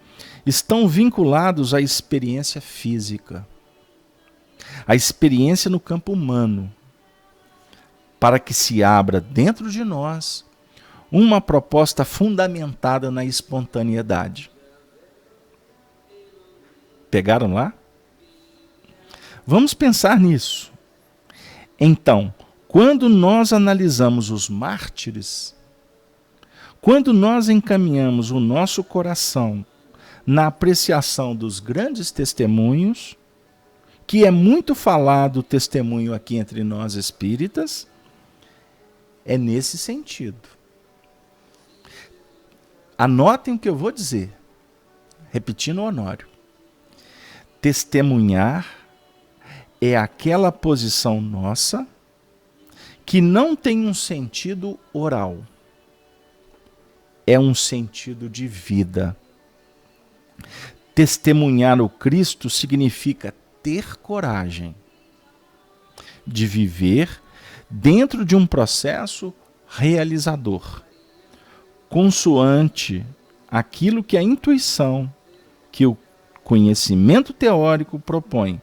estão vinculados à experiência física, à experiência no campo humano, para que se abra dentro de nós uma proposta fundamentada na espontaneidade. Pegaram lá? Vamos pensar nisso. Então, quando nós analisamos os mártires, quando nós encaminhamos o nosso coração na apreciação dos grandes testemunhos, que é muito falado o testemunho aqui entre nós espíritas, é nesse sentido. Anotem o que eu vou dizer, repetindo o Honório. Testemunhar é aquela posição nossa que não tem um sentido oral, é um sentido de vida. Testemunhar o Cristo significa ter coragem de viver dentro de um processo realizador, consoante aquilo que a intuição, que o conhecimento teórico propõe.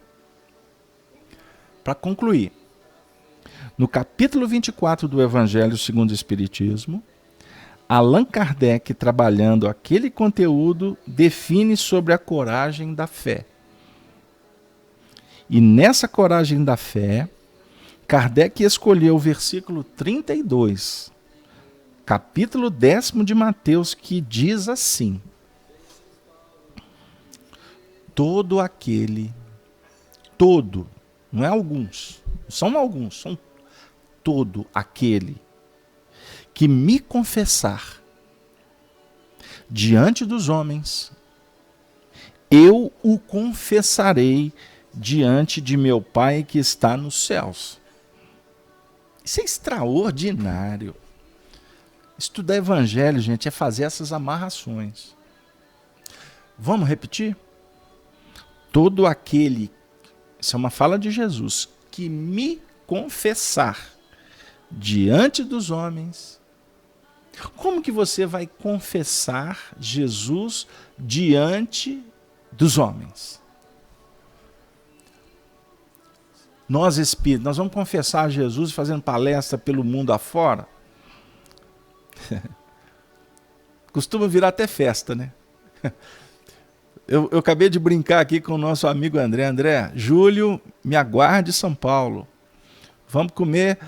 Para concluir, no capítulo 24 do Evangelho segundo o Espiritismo, Allan Kardec, trabalhando aquele conteúdo, define sobre a coragem da fé. E nessa coragem da fé, Kardec escolheu o versículo 32, capítulo 10 de Mateus, que diz assim: todo aquele, todo, não é alguns, são alguns, são todo aquele que me confessar diante dos homens, eu o confessarei diante de meu Pai que está nos céus. Isso é extraordinário. Estudar Evangelho, gente, é fazer essas amarrações. Vamos repetir? Todo aquele, isso é uma fala de Jesus, que me confessar diante dos homens. Como que você vai confessar Jesus diante dos homens? Nós espíritos, nós vamos confessar Jesus fazendo palestra pelo mundo afora? Costuma virar até festa, né? Eu acabei de brincar aqui com o nosso amigo André. André, julho, me aguarde em São Paulo. Vamos comer,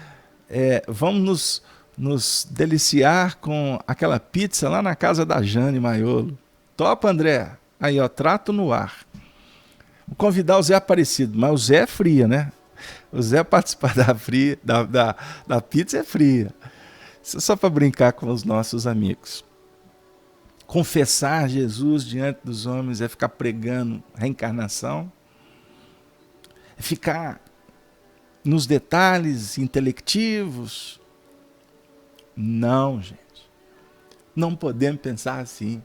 vamos nos deliciar com aquela pizza lá na casa da Jane Maiolo. Topa, André? Aí, ó, trato no ar. Vou convidar o Zé Aparecido, mas o Zé é fria, né? O Zé participar da pizza é fria. Isso é só para brincar com os nossos amigos. Confessar Jesus diante dos homens é ficar pregando reencarnação, é ficar nos detalhes intelectivos. Não, gente. Não podemos pensar assim.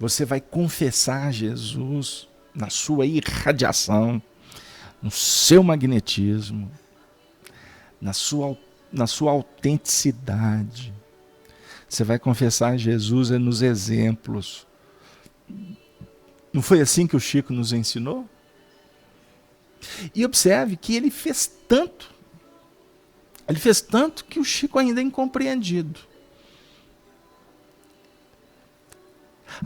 Você vai confessar Jesus na sua irradiação, no seu magnetismo, na sua autenticidade. Você vai confessar Jesus nos exemplos. Não foi assim que o Chico nos ensinou? E observe que ele fez tanto que o Chico ainda é incompreendido.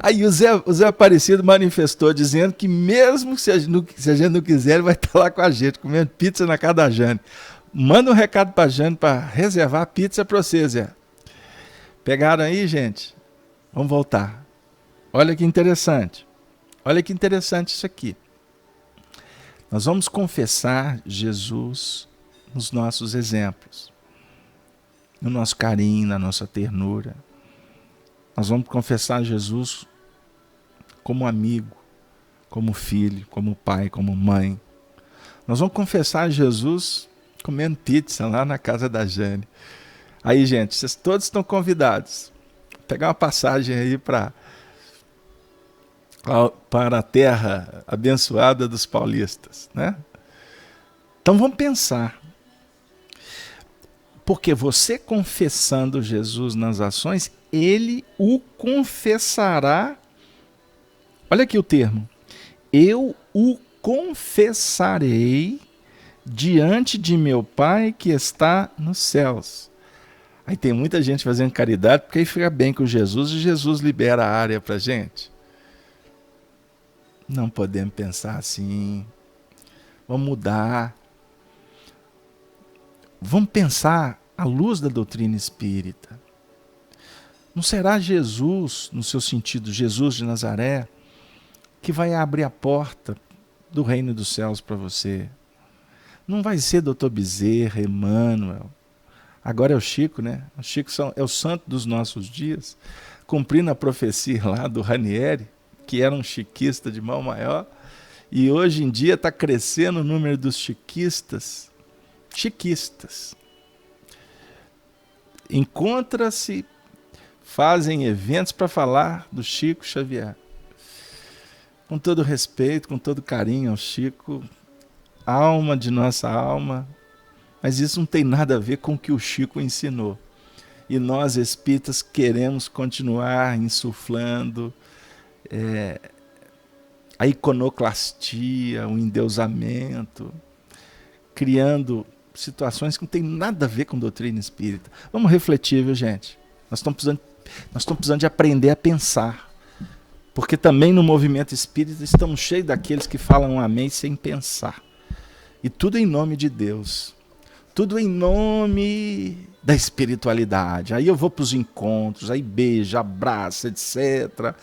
Aí o Zé Aparecido manifestou dizendo que mesmo se a gente não quiser, ele vai estar lá com a gente, comendo pizza na casa da Jane. Manda um recado para a Jane para reservar a pizza para você, Zé. Pegaram aí, gente? Vamos voltar. Olha que interessante. Olha que interessante isso aqui. Nós vamos confessar Jesus nos nossos exemplos, no nosso carinho, na nossa ternura. Nós vamos confessar Jesus como amigo, como filho, como pai, como mãe. Nós vamos confessar Jesus comendo pizza lá na casa da Jane. Aí, gente, vocês todos estão convidados. Vou pegar uma passagem aí para a terra abençoada dos paulistas, né? Então vamos pensar. Porque você confessando Jesus nas ações, ele o confessará. Olha aqui o termo. Eu o confessarei diante de meu Pai que está nos céus. Aí tem muita gente fazendo caridade porque aí fica bem com Jesus e Jesus libera a área para a gente. Não podemos pensar assim. Vamos mudar. Vamos pensar à luz da doutrina espírita. Não será Jesus, no seu sentido, Jesus de Nazaré, que vai abrir a porta do reino dos céus para você. Não vai ser Dr. Bezerra, Emmanuel. Agora é o Chico, né? O Chico é o santo dos nossos dias, cumprindo a profecia lá do Ranieri, que era um chiquista de mal maior, e hoje em dia está crescendo o número dos chiquistas. Encontra-se, fazem eventos para falar do Chico Xavier. Com todo respeito, com todo carinho ao Chico, alma de nossa alma, mas isso não tem nada a ver com o que o Chico ensinou. E nós espíritas queremos continuar insuflando a iconoclastia, o endeusamento, criando situações que não tem nada a ver com doutrina espírita. Vamos refletir, viu, gente? Nós estamos precisando de aprender a pensar. Porque também no movimento espírita estamos cheios daqueles que falam amém sem pensar. E tudo em nome de Deus. Tudo em nome da espiritualidade. Aí eu vou para os encontros, aí beija, abraça, etc.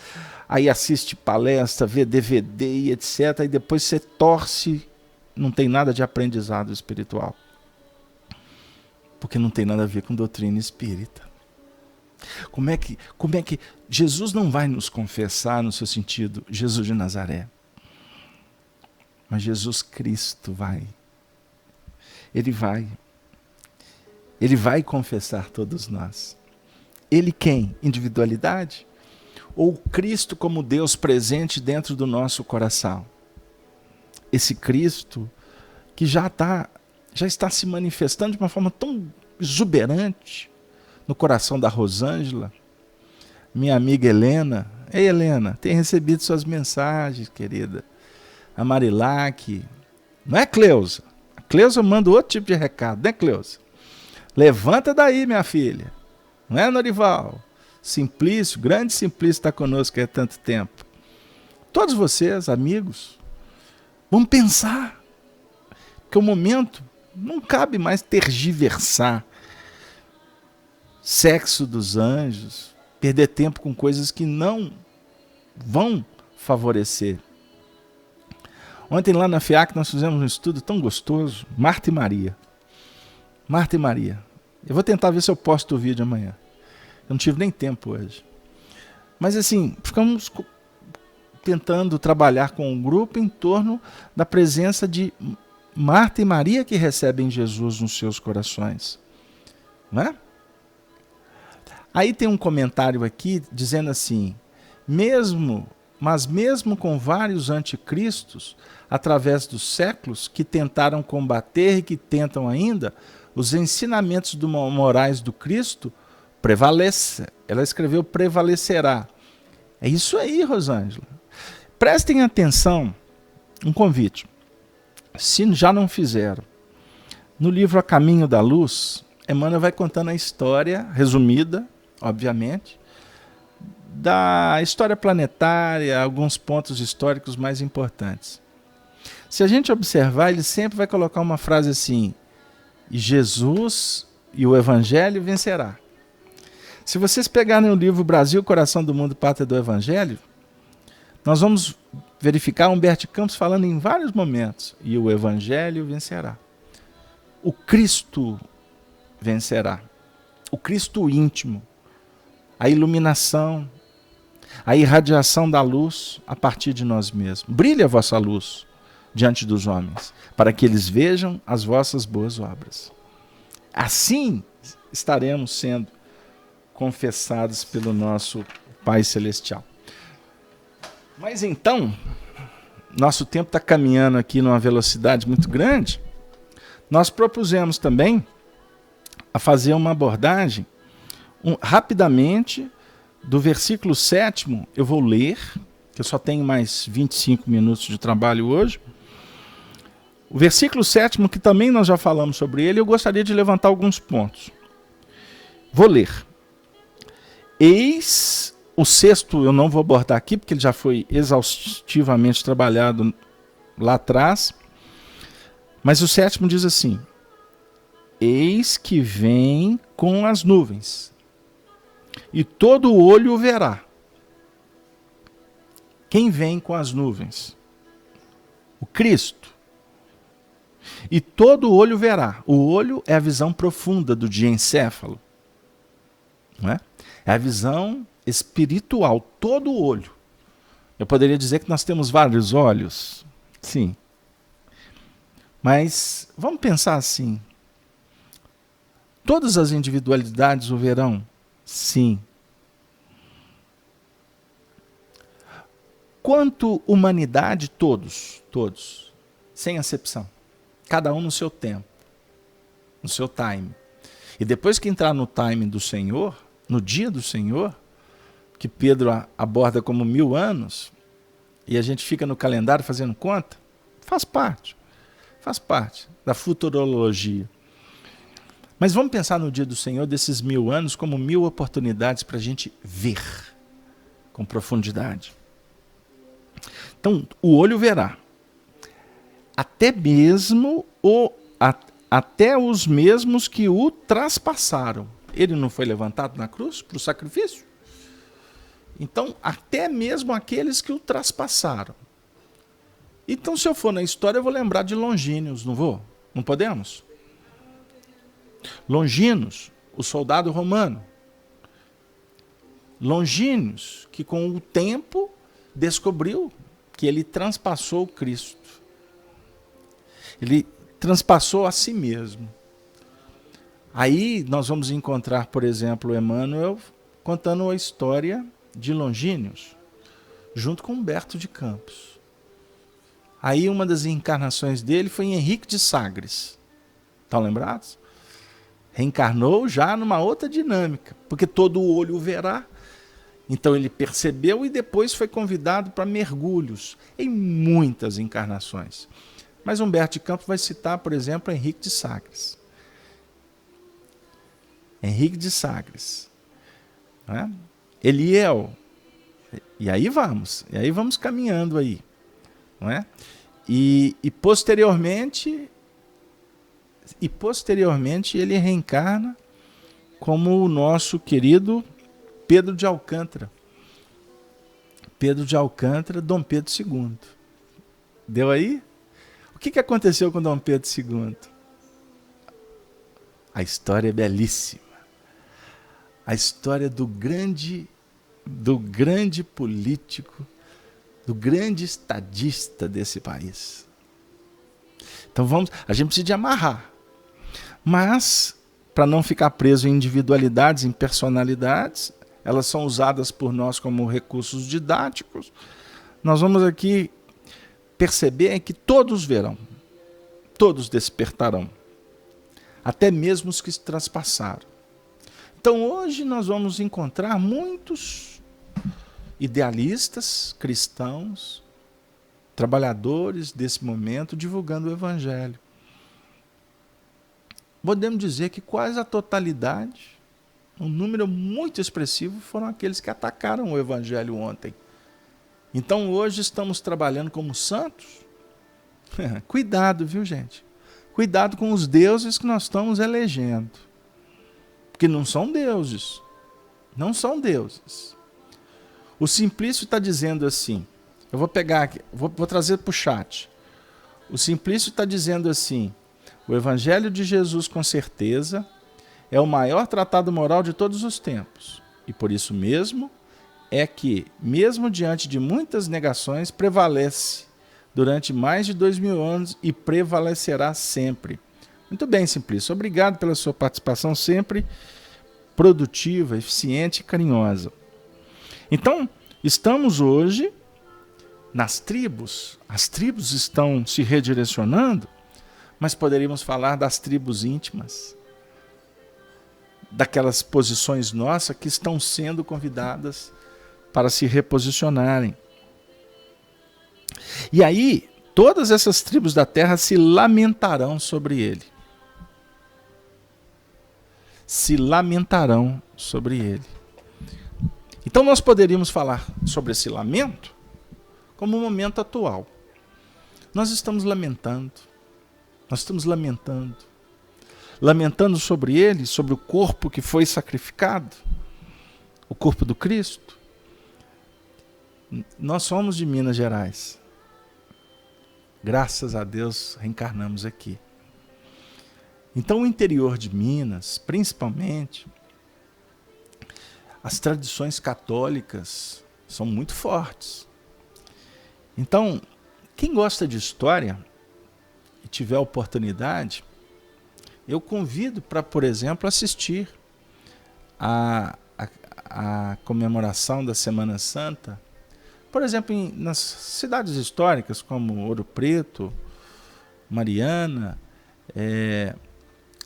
Aí assiste palestra, vê DVD e etc. E depois você torce, não tem nada de aprendizado espiritual. Porque não tem nada a ver com doutrina espírita. Como é que Jesus não vai nos confessar no seu sentido, Jesus de Nazaré? Mas Jesus Cristo vai. Ele vai. Ele vai confessar todos nós. Ele quem? Individualidade? Ou Cristo como Deus presente dentro do nosso coração? Esse Cristo que já está se manifestando de uma forma tão exuberante no coração da Rosângela, minha amiga Helena. Ei, Helena, tem recebido suas mensagens, querida. A Marilac. Não é, Cleusa? A Cleusa manda outro tipo de recado, né, Cleusa? Levanta daí, minha filha. Não é, Norival? Simplício, grande Simplício está conosco há tanto tempo. Todos vocês, amigos, vamos pensar. Porque o momento não cabe mais tergiversar. Sexo dos anjos, perder tempo com coisas que não vão favorecer. Ontem lá na FIAC nós fizemos um estudo tão gostoso, Marta e Maria. Marta e Maria. Eu vou tentar ver se eu posto o vídeo amanhã. Eu não tive nem tempo hoje. Mas assim, ficamos tentando trabalhar com um grupo em torno da presença de Marta e Maria que recebem Jesus nos seus corações. Não é? Aí tem um comentário aqui dizendo assim, mas mesmo com vários anticristos, através dos séculos, que tentaram combater e que tentam ainda, os ensinamentos morais do Cristo prevalecem. Ela escreveu prevalecerá. É isso aí, Rosângela. Prestem atenção, um convite. Se já não fizeram, no livro A Caminho da Luz, Emmanuel vai contando a história, resumida, obviamente, da história planetária, alguns pontos históricos mais importantes. Se a gente observar, ele sempre vai colocar uma frase assim, e Jesus e o Evangelho vencerá. Se vocês pegarem o livro Brasil, Coração do Mundo, Pátria do Evangelho, nós vamos verificar Humberto Campos falando em vários momentos, e o Evangelho vencerá. O Cristo vencerá. O Cristo íntimo. A iluminação, a irradiação da luz a partir de nós mesmos. Brilhe a vossa luz diante dos homens, para que eles vejam as vossas boas obras. Assim estaremos sendo confessados pelo nosso Pai Celestial. Mas então, nosso tempo está caminhando aqui numa velocidade muito grande. Nós propusemos também a fazer uma abordagem rapidamente, do versículo 7º, eu vou ler, que eu só tenho mais 25 minutos de trabalho hoje. O versículo 7º, que também nós já falamos sobre ele, eu gostaria de levantar alguns pontos. Vou ler. Eis o 6º, eu não vou abordar aqui, porque ele já foi exaustivamente trabalhado lá atrás. Mas o 7º diz assim: eis que vem com as nuvens, e todo olho o verá. Quem vem com as nuvens? O Cristo. E todo olho verá. O olho é a visão profunda do diencéfalo. Não é? É a visão espiritual, todo olho. Eu poderia dizer que nós temos vários olhos. Sim. Mas vamos pensar assim. Todas as individualidades o verão? Sim. Quanto humanidade, todos, sem acepção. Cada um no seu tempo, no seu time. E depois que entrar no time do Senhor, no dia do Senhor, que Pedro aborda como 1000 anos, e a gente fica no calendário fazendo conta, faz parte da futurologia. Mas vamos pensar no dia do Senhor, desses 1000 anos, como 1000 oportunidades para a gente ver com profundidade. Então, o olho verá. Até mesmo até os mesmos que o traspassaram. Ele não foi levantado na cruz para o sacrifício? Então, até mesmo aqueles que o traspassaram. Então, se eu for na história, eu vou lembrar de Longínus, não vou? Não podemos? Longínus, o soldado romano. Longínus, que com o tempo descobriu que ele transpassou o Cristo. Ele transpassou a si mesmo. Aí nós vamos encontrar, por exemplo, Emmanuel contando a história de Longínus, junto com Humberto de Campos. Aí uma das encarnações dele foi em Henrique de Sagres. Estão lembrados? Reencarnou já numa outra dinâmica, porque todo o olho o verá. Então ele percebeu e depois foi convidado para mergulhos em muitas encarnações. Mas Humberto de Campos vai citar, por exemplo, Henrique de Sagres. Henrique de Sagres. Né? Eliel. E aí vamos caminhando aí. Não é? E posteriormente ele reencarna como o nosso querido Pedro de Alcântara. Pedro de Alcântara, Dom Pedro II. Deu aí? O que aconteceu com Dom Pedro II? A história é belíssima. A história do grande político, do grande estadista desse país. Então a gente precisa de amarrar. Mas, para não ficar preso em individualidades, em personalidades, elas são usadas por nós como recursos didáticos. Nós vamos aqui perceber que todos verão, todos despertarão, até mesmo os que se transpassaram. Então hoje nós vamos encontrar muitos idealistas, cristãos, trabalhadores desse momento divulgando o Evangelho. Podemos dizer que quase a totalidade, um número muito expressivo, foram aqueles que atacaram o Evangelho ontem. Então hoje estamos trabalhando como santos. Cuidado, viu, gente? Cuidado com os deuses que nós estamos elegendo. Porque não são deuses. Não são deuses. O Simplício está dizendo assim, eu vou pegar aqui, vou trazer para o chat. O Simplício está dizendo assim, o Evangelho de Jesus, com certeza, é o maior tratado moral de todos os tempos. E por isso mesmo é que, mesmo diante de muitas negações, prevalece durante mais de 2000 anos e prevalecerá sempre. Muito bem, Simplício. Obrigado pela sua participação sempre produtiva, eficiente e carinhosa. Então, estamos hoje nas tribos. As tribos estão se redirecionando, mas poderíamos falar das tribos íntimas, daquelas posições nossas que estão sendo convidadas para se reposicionarem. E aí, todas essas tribos da terra se lamentarão sobre ele. Se lamentarão sobre ele. Então nós poderíamos falar sobre esse lamento como um momento atual. Nós estamos lamentando. Nós estamos lamentando. Lamentando sobre ele, sobre o corpo que foi sacrificado, o corpo do Cristo. Nós somos de Minas Gerais. Graças a Deus reencarnamos aqui. Então o interior de Minas, principalmente, as tradições católicas são muito fortes. Então, quem gosta de história e tiver oportunidade, eu convido para, por exemplo, assistir a comemoração da Semana Santa, por exemplo, nas cidades históricas como Ouro Preto, Mariana,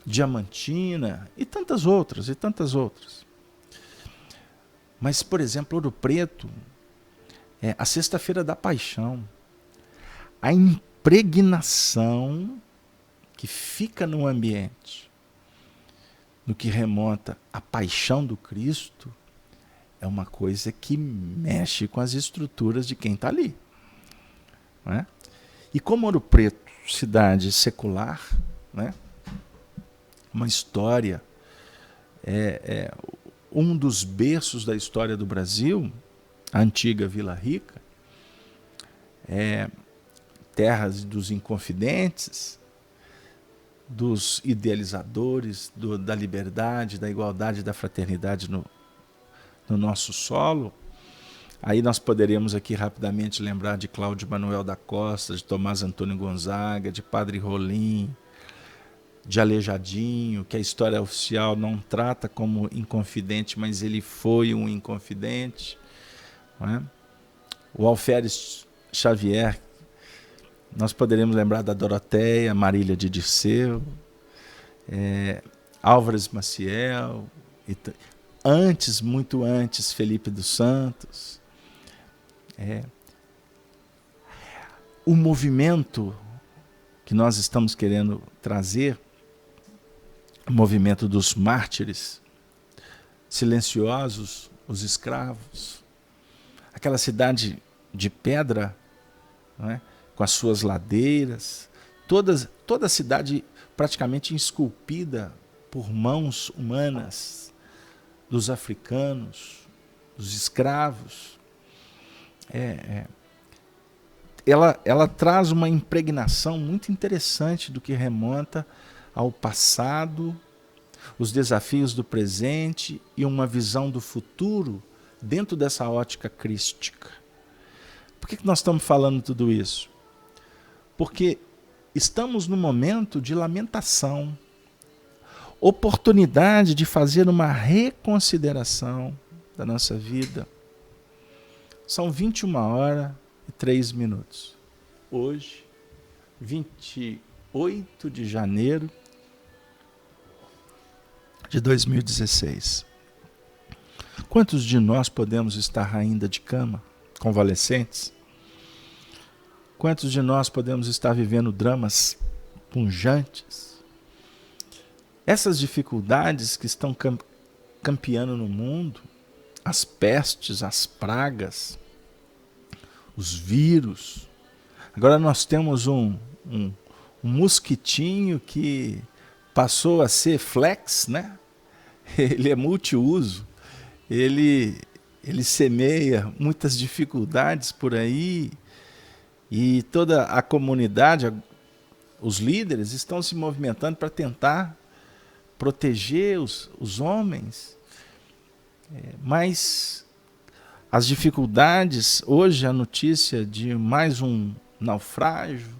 Diamantina e tantas outras, Mas, por exemplo, Ouro Preto, a Sexta-feira da Paixão, a impregnação que fica no ambiente, no que remonta à paixão do Cristo, é uma coisa que mexe com as estruturas de quem está ali. Não é? E como Ouro Preto, cidade secular, né? Uma história, um dos berços da história do Brasil, a antiga Vila Rica, terras dos inconfidentes, dos idealizadores da liberdade, da igualdade, da fraternidade no nosso solo. Aí nós poderíamos aqui rapidamente lembrar de Cláudio Manuel da Costa, de Tomás Antônio Gonzaga, de Padre Rolim, de Aleijadinho, que a história oficial não trata como inconfidente, mas ele foi um inconfidente. Não é? O Alferes Xavier, nós poderíamos lembrar da Doroteia, Marília de Dirceu, Álvares Maciel, muito antes, Felipe dos Santos. O movimento que nós estamos querendo trazer, o movimento dos mártires, silenciosos, os escravos, aquela cidade de pedra, não é? Com as suas ladeiras, toda a cidade praticamente esculpida por mãos humanas, dos africanos, dos escravos. Ela traz uma impregnação muito interessante do que remonta ao passado, os desafios do presente e uma visão do futuro dentro dessa ótica crística. Por que nós estamos falando tudo isso? Porque estamos num momento de lamentação, oportunidade de fazer uma reconsideração da nossa vida. São 21h03. Hoje, 28 de janeiro de 2016. Quantos de nós podemos estar ainda de cama, convalescentes? Quantos de nós podemos estar vivendo dramas punjantes? Essas dificuldades que estão campeando no mundo, as pestes, as pragas, os vírus. Agora nós temos um mosquitinho que passou a ser flex, né? Ele é multiuso, ele semeia muitas dificuldades por aí, e toda a comunidade, os líderes estão se movimentando para tentar proteger os homens. Mas as dificuldades, hoje a notícia de mais um naufrágio,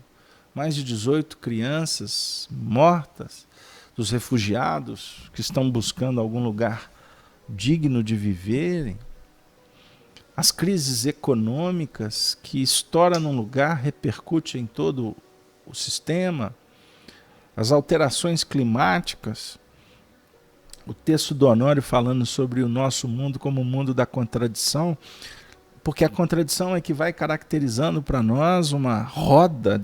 mais de 18 crianças mortas, dos refugiados que estão buscando algum lugar digno de viverem, as crises econômicas que estouram num lugar, repercute em todo o sistema, as alterações climáticas, o texto do Honório falando sobre o nosso mundo como o mundo da contradição, porque a contradição é que vai caracterizando para nós uma roda,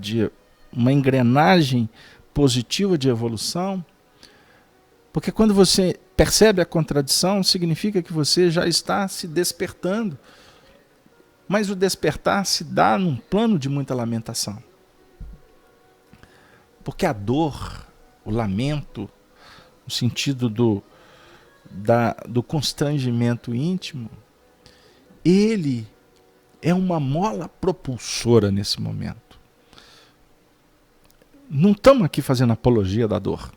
uma engrenagem positiva de evolução, porque quando você percebe a contradição, significa que você já está se despertando, mas o despertar se dá num plano de muita lamentação. Porque a dor, o lamento, no sentido do constrangimento íntimo, ele é uma mola propulsora nesse momento. Não estamos aqui fazendo apologia da dor.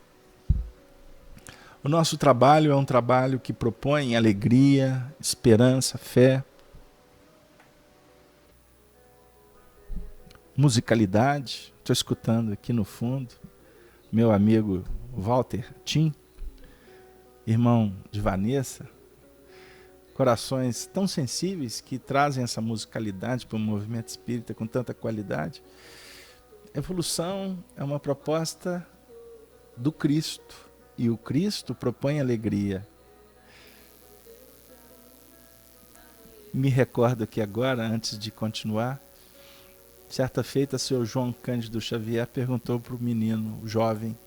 O nosso trabalho é um trabalho que propõe alegria, esperança, fé, musicalidade. Estou escutando aqui no fundo meu amigo Walter Tim, irmão de Vanessa, corações tão sensíveis que trazem essa musicalidade para o movimento espírita com tanta qualidade. Evolução é uma proposta do Cristo, e o Cristo propõe alegria. Me recordo aqui agora, antes de continuar, certa feita, o senhor João Cândido Xavier perguntou para o menino, o jovem,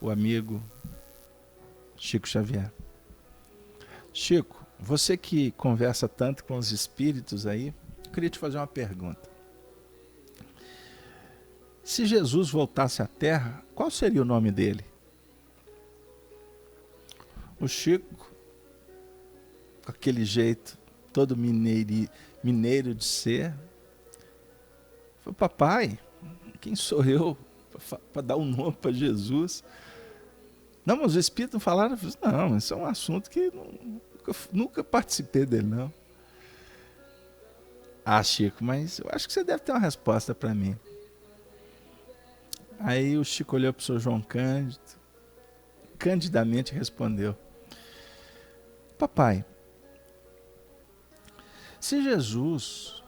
o amigo Chico Xavier: Chico, você que conversa tanto com os espíritos aí, eu queria te fazer uma pergunta. Se Jesus voltasse à Terra, qual seria o nome dele? O Chico, com aquele jeito todo mineiro de ser, falou: papai, quem sou eu para dar um nome para Jesus? Não, mas os espíritos não falaram. Não, isso é um assunto que nunca participei dele, não. Ah, Chico, mas eu acho que você deve ter uma resposta para mim. Aí o Chico olhou para o senhor João Cândido, candidamente respondeu: papai, se Jesus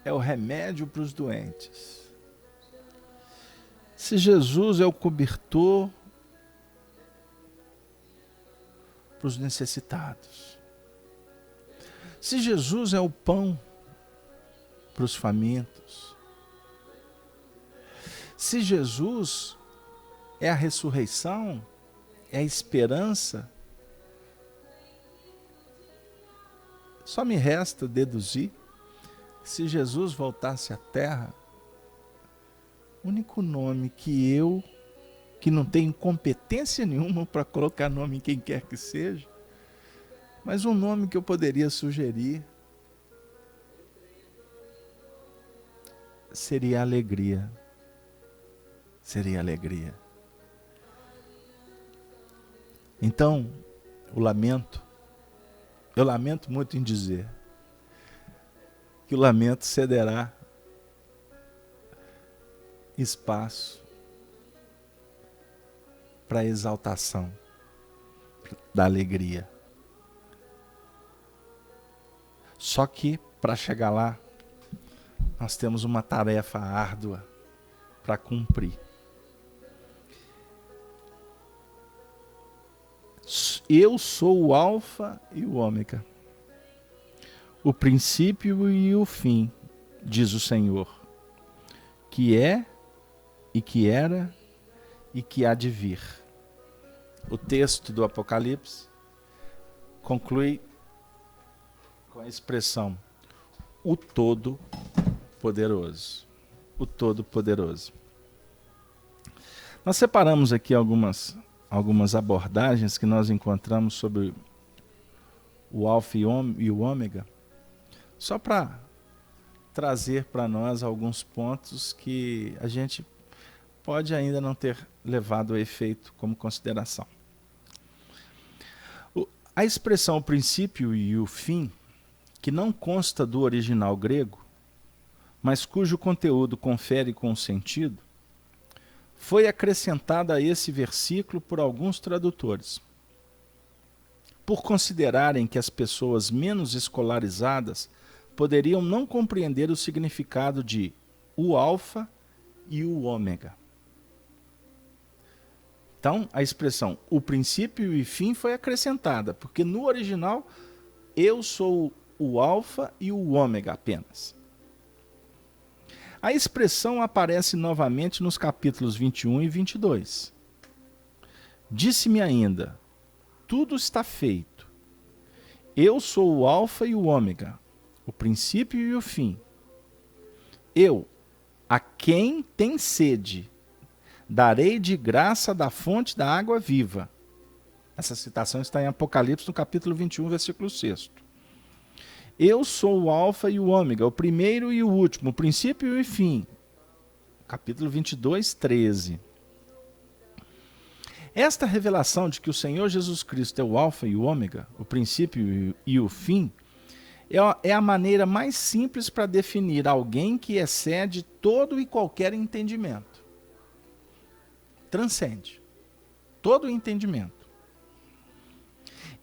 é o remédio para os doentes, se Jesus é o cobertor para os necessitados, se Jesus é o pão para os famintos, se Jesus é a ressurreição, é a esperança, só me resta deduzir que se Jesus voltasse à Terra, o único nome que não tenho competência nenhuma para colocar nome em quem quer que seja, mas um nome que eu poderia sugerir seria alegria. Seria alegria. Então, eu lamento muito em dizer que o lamento cederá espaço para a exaltação da alegria. Só que, para chegar lá, nós temos uma tarefa árdua para cumprir. Eu sou o alfa e o ômega, o princípio e o fim, diz o Senhor, que é e que era e que há de vir. O texto do Apocalipse conclui com a expressão o Todo-Poderoso. O Todo-Poderoso. Nós separamos aqui algumas abordagens que nós encontramos sobre o Alfa e o Ômega, só para trazer para nós alguns pontos que a gente pode ainda não ter levado a efeito como consideração. A expressão o princípio e o fim, que não consta do original grego, mas cujo conteúdo confere com o sentido, foi acrescentada a esse versículo por alguns tradutores, por considerarem que as pessoas menos escolarizadas poderiam não compreender o significado de o alfa e o ômega. Então, a expressão o princípio e fim foi acrescentada, porque no original eu sou o alfa e o ômega apenas. A expressão aparece novamente nos capítulos 21 e 22. Disse-me ainda, tudo está feito. Eu sou o alfa e o ômega, o princípio e o fim. Eu, a quem tem sede, darei de graça da fonte da água viva. Essa citação está em Apocalipse, no capítulo 21, versículo 6. Eu sou o alfa e o ômega, o primeiro e o último, o princípio e o fim. Capítulo 22, 13. Esta revelação de que o Senhor Jesus Cristo é o alfa e o ômega, o princípio e o fim, é a maneira mais simples para definir alguém que excede todo e qualquer entendimento. Transcende todo o entendimento.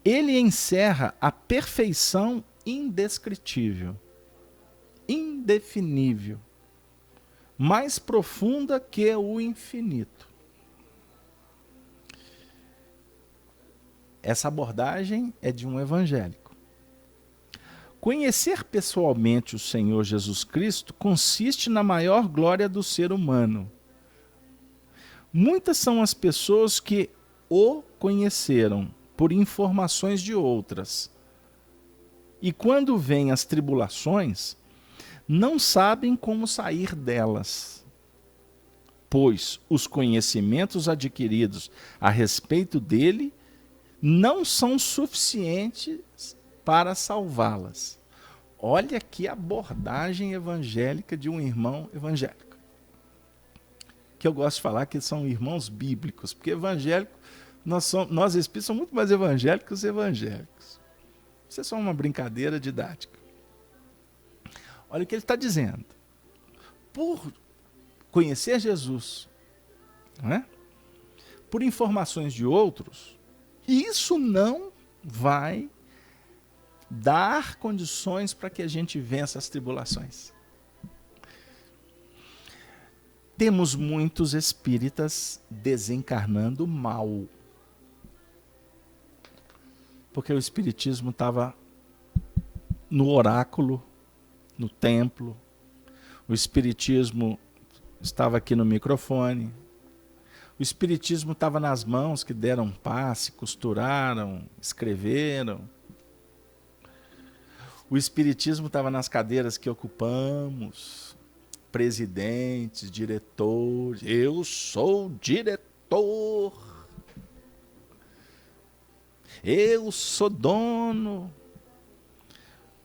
Ele encerra a perfeição indescritível, indefinível, mais profunda que o infinito. Essa abordagem é de um evangélico. Conhecer pessoalmente o Senhor Jesus Cristo consiste na maior glória do ser humano. Muitas são as pessoas que o conheceram por informações de outras. E quando vêm as tribulações, não sabem como sair delas, pois os conhecimentos adquiridos a respeito dele não são suficientes para salvá-las. Olha que abordagem evangélica de um irmão evangélico. Que eu gosto de falar que são irmãos bíblicos, porque evangélico, nós espíritos somos muito mais evangélicos que evangélicos. Isso é só uma brincadeira didática. Olha o que ele está dizendo. Por conhecer Jesus, não é? Por informações de outros, isso não vai dar condições para que a gente vença as tribulações. Temos muitos espíritas desencarnando mal. Porque o espiritismo estava no oráculo, no templo. O espiritismo estava aqui no microfone. O espiritismo estava nas mãos que deram passe, costuraram, escreveram. O espiritismo estava nas cadeiras que ocupamos, presidentes, diretores. Eu sou diretor. Eu sou dono.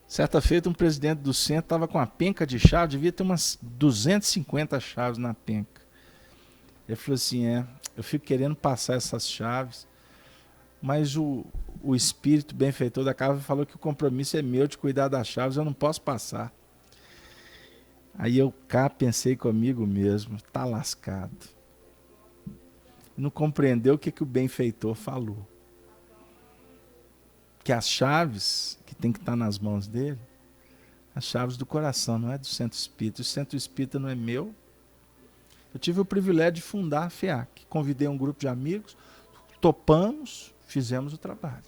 Certa feita, um presidente do centro estava com uma penca de chave, devia ter umas 250 chaves na penca. Ele falou assim, eu fico querendo passar essas chaves, mas o espírito benfeitor da casa falou que o compromisso é meu de cuidar das chaves, eu não posso passar. Aí eu cá pensei comigo mesmo, tá lascado. Não compreendeu o que o benfeitor falou. Que as chaves que tem que estar nas mãos dele, as chaves do coração, não é do centro espírita. O centro espírita não é meu. Eu tive o privilégio de fundar a FEAC. Convidei um grupo de amigos, topamos, fizemos o trabalho.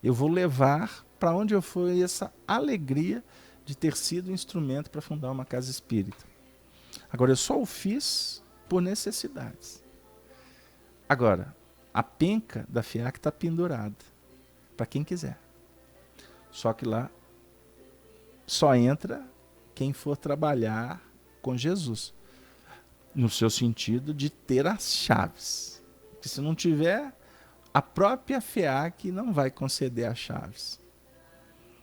Eu vou levar para onde eu for essa alegria de ter sido instrumento para fundar uma casa espírita. Agora, eu só o fiz por necessidades. Agora, a penca da FEAC está pendurada para quem quiser. Só que lá só entra quem for trabalhar com Jesus. No seu sentido de ter as chaves. Porque se não tiver, a própria FEAC não vai conceder as chaves.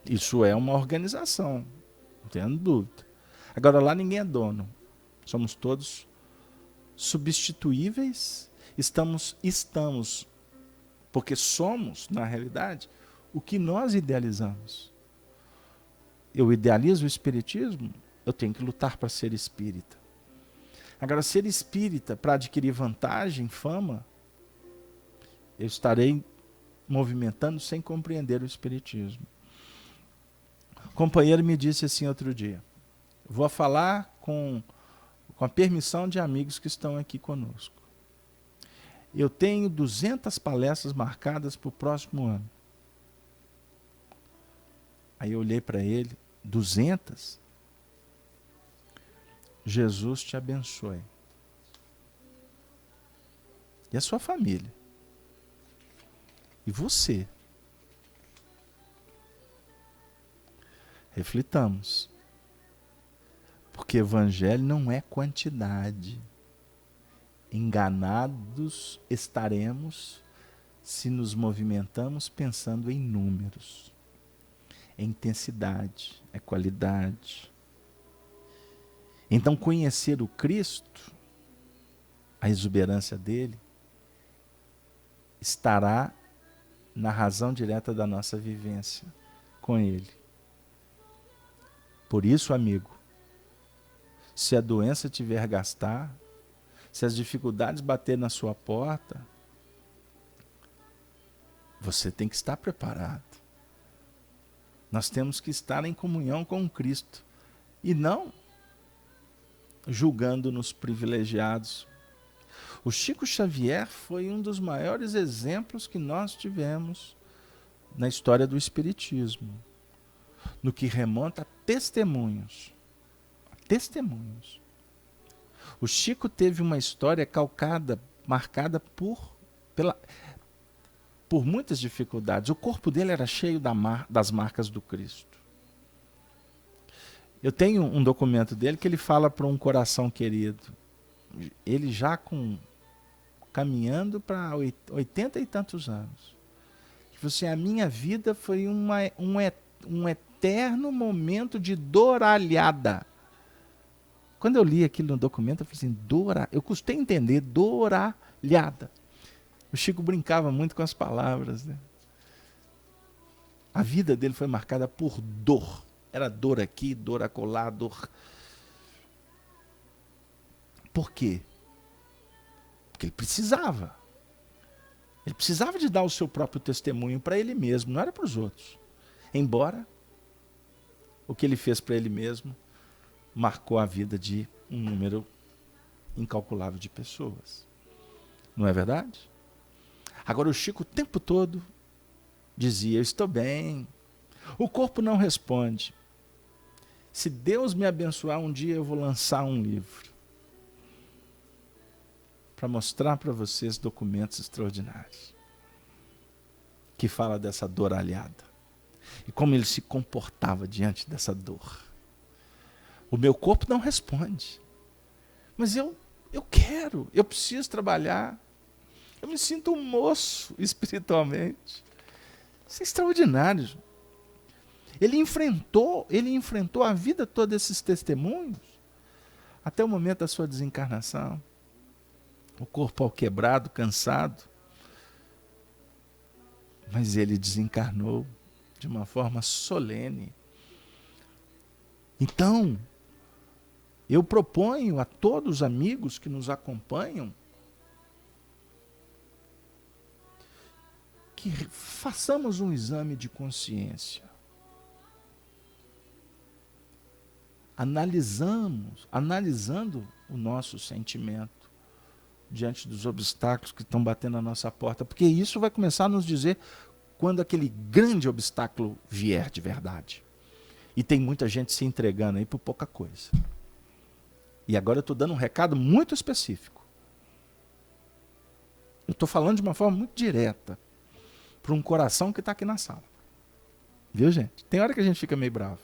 Isso é uma organização, não tenho dúvida. Agora lá ninguém é dono. Somos todos substituíveis. Estamos, porque somos, na realidade, o que nós idealizamos. Eu idealizo o espiritismo, eu tenho que lutar para ser espírita. Agora, ser espírita para adquirir vantagem, fama, eu estarei movimentando sem compreender o espiritismo. O companheiro me disse assim outro dia, vou falar com a permissão de amigos que estão aqui conosco. Eu tenho 200 palestras marcadas para o próximo ano. Aí eu olhei para ele, 200? Jesus te abençoe. E a sua família. E você. Reflitamos. Porque evangelho não é quantidade. enganados estaremos se nos movimentamos pensando em números, é intensidade, é qualidade. Então, conhecer o Cristo, a exuberância dele, estará na razão direta da nossa vivência com ele. Por isso, amigo, se a doença te vergastar, se as dificuldades baterem na sua porta, você tem que estar preparado. Nós temos que estar em comunhão com Cristo e não julgando-nos privilegiados. O Chico Xavier foi um dos maiores exemplos que nós tivemos na história do Espiritismo, no que remonta a testemunhos. Testemunhos. O Chico teve uma história marcada por muitas dificuldades. O corpo dele era cheio das marcas do Cristo. Eu tenho um documento dele que ele fala para um coração querido. Ele já caminhando para 80 e tantos anos. Que assim, a minha vida foi um eterno momento de doralhada. Quando eu li aquilo no documento, eu falei assim, eu custei entender, doralhada. O Chico brincava muito com as palavras, né? A vida dele foi marcada por dor. Era dor aqui, dor acolá, dor. Por quê? Porque ele precisava. Ele precisava de dar o seu próprio testemunho para ele mesmo, não era para os outros. Embora o que ele fez para ele mesmo marcou a vida de um número incalculável de pessoas. Não é verdade? Agora o Chico o tempo todo dizia, eu estou bem. O corpo não responde. Se Deus me abençoar, um dia eu vou lançar um livro para mostrar para vocês documentos extraordinários que fala dessa dor alhada e como ele se comportava diante dessa dor. O meu corpo não responde, mas eu quero, eu preciso trabalhar, eu me sinto um moço espiritualmente. Isso é extraordinário. Ele enfrentou a vida toda esses testemunhos até o momento da sua desencarnação. O corpo ao quebrado, cansado. Mas ele desencarnou de uma forma solene. Então, eu proponho a todos os amigos que nos acompanham que façamos um exame de consciência. Analisando o nosso sentimento diante dos obstáculos que estão batendo na nossa porta, porque isso vai começar a nos dizer quando aquele grande obstáculo vier de verdade. E tem muita gente se entregando aí por pouca coisa. E agora eu estou dando um recado muito específico. Eu estou falando de uma forma muito direta para um coração que está aqui na sala. Viu, gente? Tem hora que a gente fica meio bravo.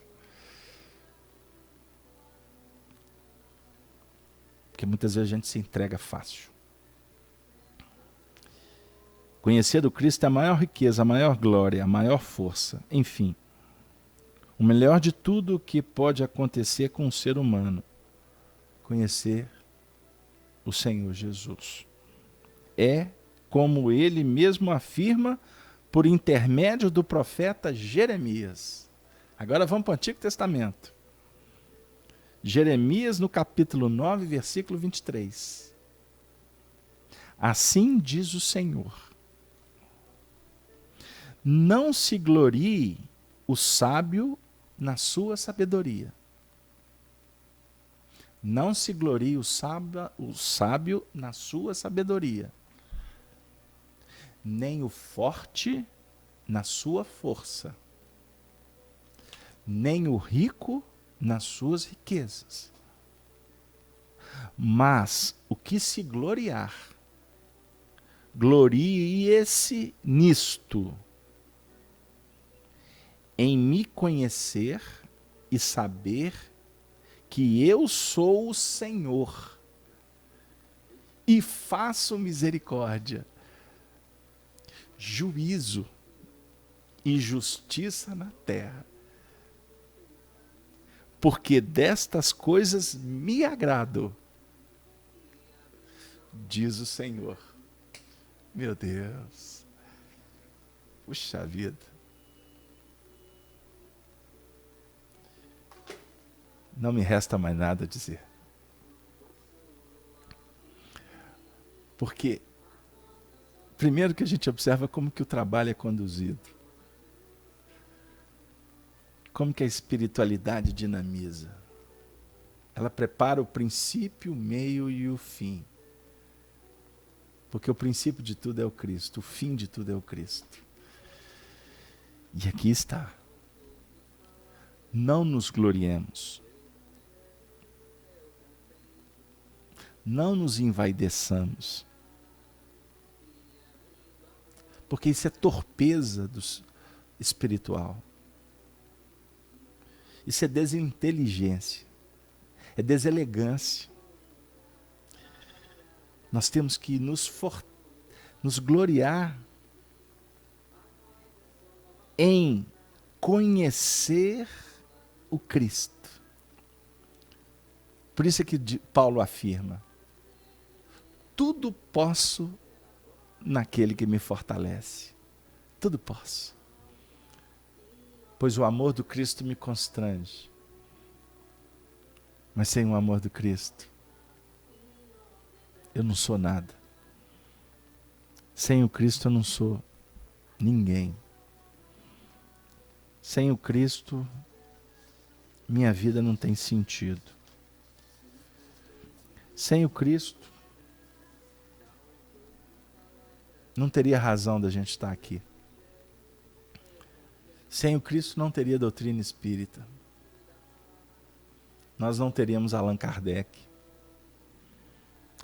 Porque muitas vezes a gente se entrega fácil. Conhecer do Cristo é a maior riqueza, a maior glória, a maior força. Enfim, o melhor de tudo que pode acontecer com o ser humano. Conhecer o Senhor Jesus. É como ele mesmo afirma por intermédio do profeta Jeremias. Agora vamos para o Antigo Testamento. Jeremias no capítulo 9, versículo 23. Assim diz o Senhor: não se glorie o sábio na sua sabedoria. Não se glorie o sábio na sua sabedoria, nem o forte na sua força, nem o rico nas suas riquezas. Mas o que se gloriar, glorie-se nisto, em me conhecer e saber que eu sou o Senhor, e faço misericórdia, juízo e justiça na terra. Porque destas coisas me agrado, diz o Senhor. Meu Deus. Puxa vida. Não me resta mais nada a dizer. Porque, primeiro que a gente observa como que o trabalho é conduzido. Como que a espiritualidade dinamiza. Ela prepara o princípio, o meio e o fim. Porque o princípio de tudo é o Cristo, o fim de tudo é o Cristo. E aqui está. Não nos gloriemos. Não nos envaideçamos. Porque isso é torpeza espiritual. Isso é desinteligência. É deselegância. Nós temos que nos gloriar em conhecer o Cristo. Por isso é que Paulo afirma: tudo posso naquele que me fortalece. Tudo posso. Pois o amor do Cristo me constrange. Mas sem o amor do Cristo, eu não sou nada. Sem o Cristo eu não sou ninguém. Sem o Cristo, minha vida não tem sentido. Sem o Cristo, não teria razão da gente estar aqui. Sem o Cristo não teria doutrina espírita. Nós não teríamos Allan Kardec.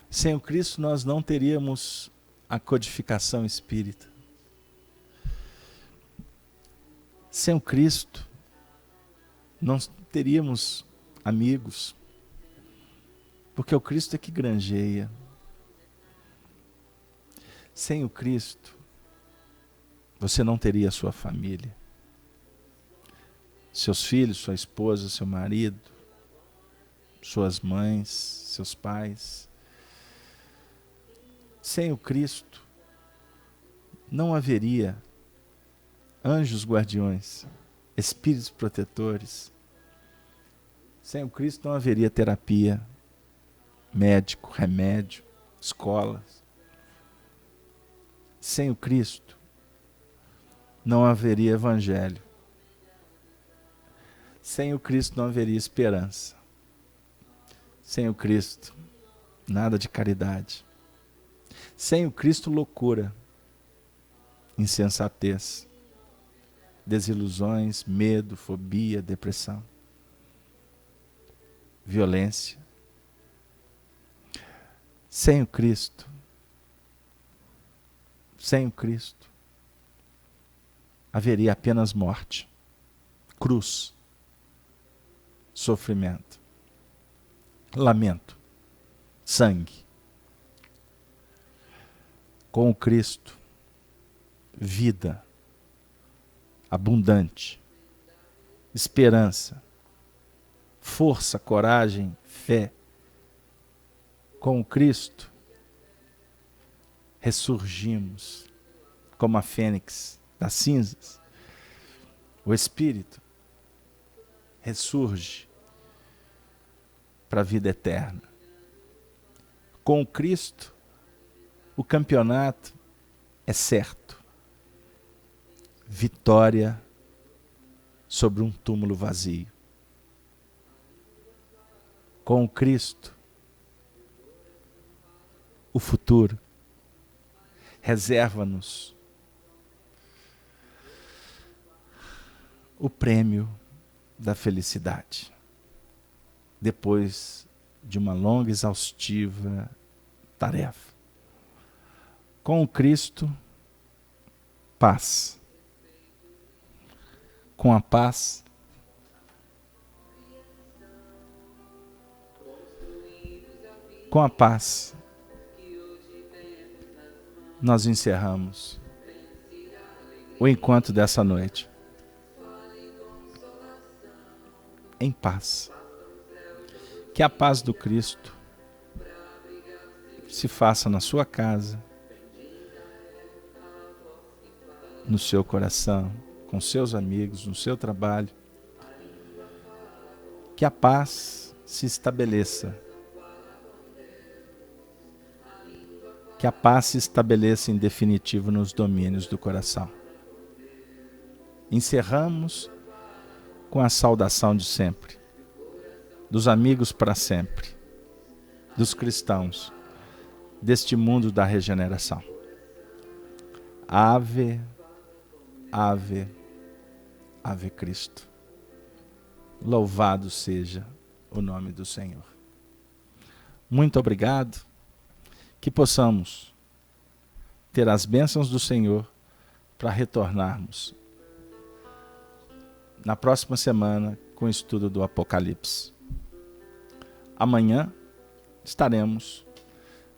Sem o Cristo nós não teríamos a codificação espírita. Sem o Cristo não teríamos amigos. Porque o Cristo é que granjeia. Sem o Cristo, você não teria a sua família. Seus filhos, sua esposa, seu marido, suas mães, seus pais. Sem o Cristo, não haveria anjos guardiões, espíritos protetores. Sem o Cristo não haveria terapia, médico, remédio, escolas. Sem o Cristo, não haveria evangelho. Sem o Cristo não haveria esperança. Sem o Cristo, nada de caridade. Sem o Cristo, loucura, insensatez, desilusões, medo, fobia, depressão, violência. Sem o Cristo, haveria apenas morte, cruz, sofrimento, lamento, sangue. Com o Cristo, vida abundante, esperança, força, coragem, fé. Com o Cristo, ressurgimos como a fênix das cinzas. O Espírito ressurge para a vida eterna. Com o Cristo, o campeonato é certo. Vitória sobre um túmulo vazio. Com o Cristo, o futuro reserva-nos o prêmio da felicidade. Depois de uma longa e exaustiva tarefa. Com o Cristo, paz. Com a paz, nós encerramos o encontro dessa noite em paz. Que a paz do Cristo se faça na sua casa, no seu coração, com seus amigos, no seu trabalho. Que a paz se estabeleça. Que a paz se estabeleça em definitivo nos domínios do coração. Encerramos com a saudação de sempre, dos amigos para sempre, dos cristãos, deste mundo da regeneração. Ave, ave, ave Cristo. Louvado seja o nome do Senhor. Muito obrigado, que possamos ter as bênçãos do Senhor para retornarmos na próxima semana com o estudo do Apocalipse. Amanhã estaremos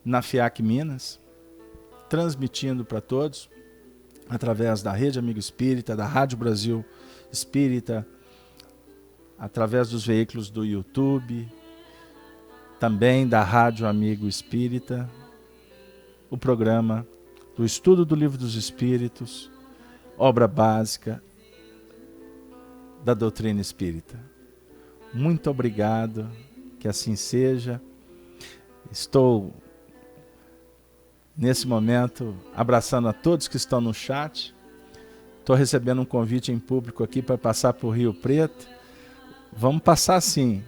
na FIAC Minas, transmitindo para todos, através da Rede Amigo Espírita, da Rádio Brasil Espírita, através dos veículos do YouTube, também da Rádio Amigo Espírita, o programa do Estudo do Livro dos Espíritos, obra básica da doutrina espírita. Muito obrigado, que assim seja. Estou, nesse momento, abraçando a todos que estão no chat. Estou recebendo um convite em público aqui para passar por Rio Preto. Vamos passar sim.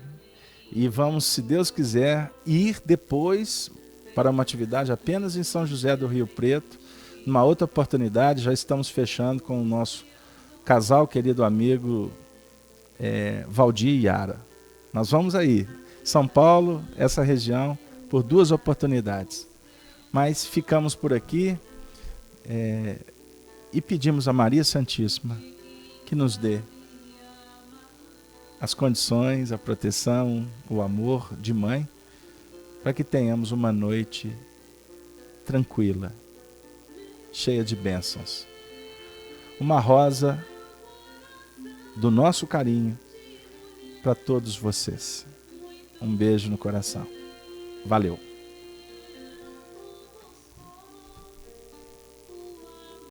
E vamos, se Deus quiser, ir depois para uma atividade apenas em São José do Rio Preto. Numa outra oportunidade, já estamos fechando com o nosso casal, querido amigo Valdir e Yara. Nós vamos aí, São Paulo, essa região, por 2 oportunidades. Mas ficamos por aqui e pedimos a Maria Santíssima que nos dê as condições, a proteção, o amor de mãe, para que tenhamos uma noite tranquila, cheia de bênçãos. Uma rosa do nosso carinho para todos vocês. Um beijo no coração. Valeu!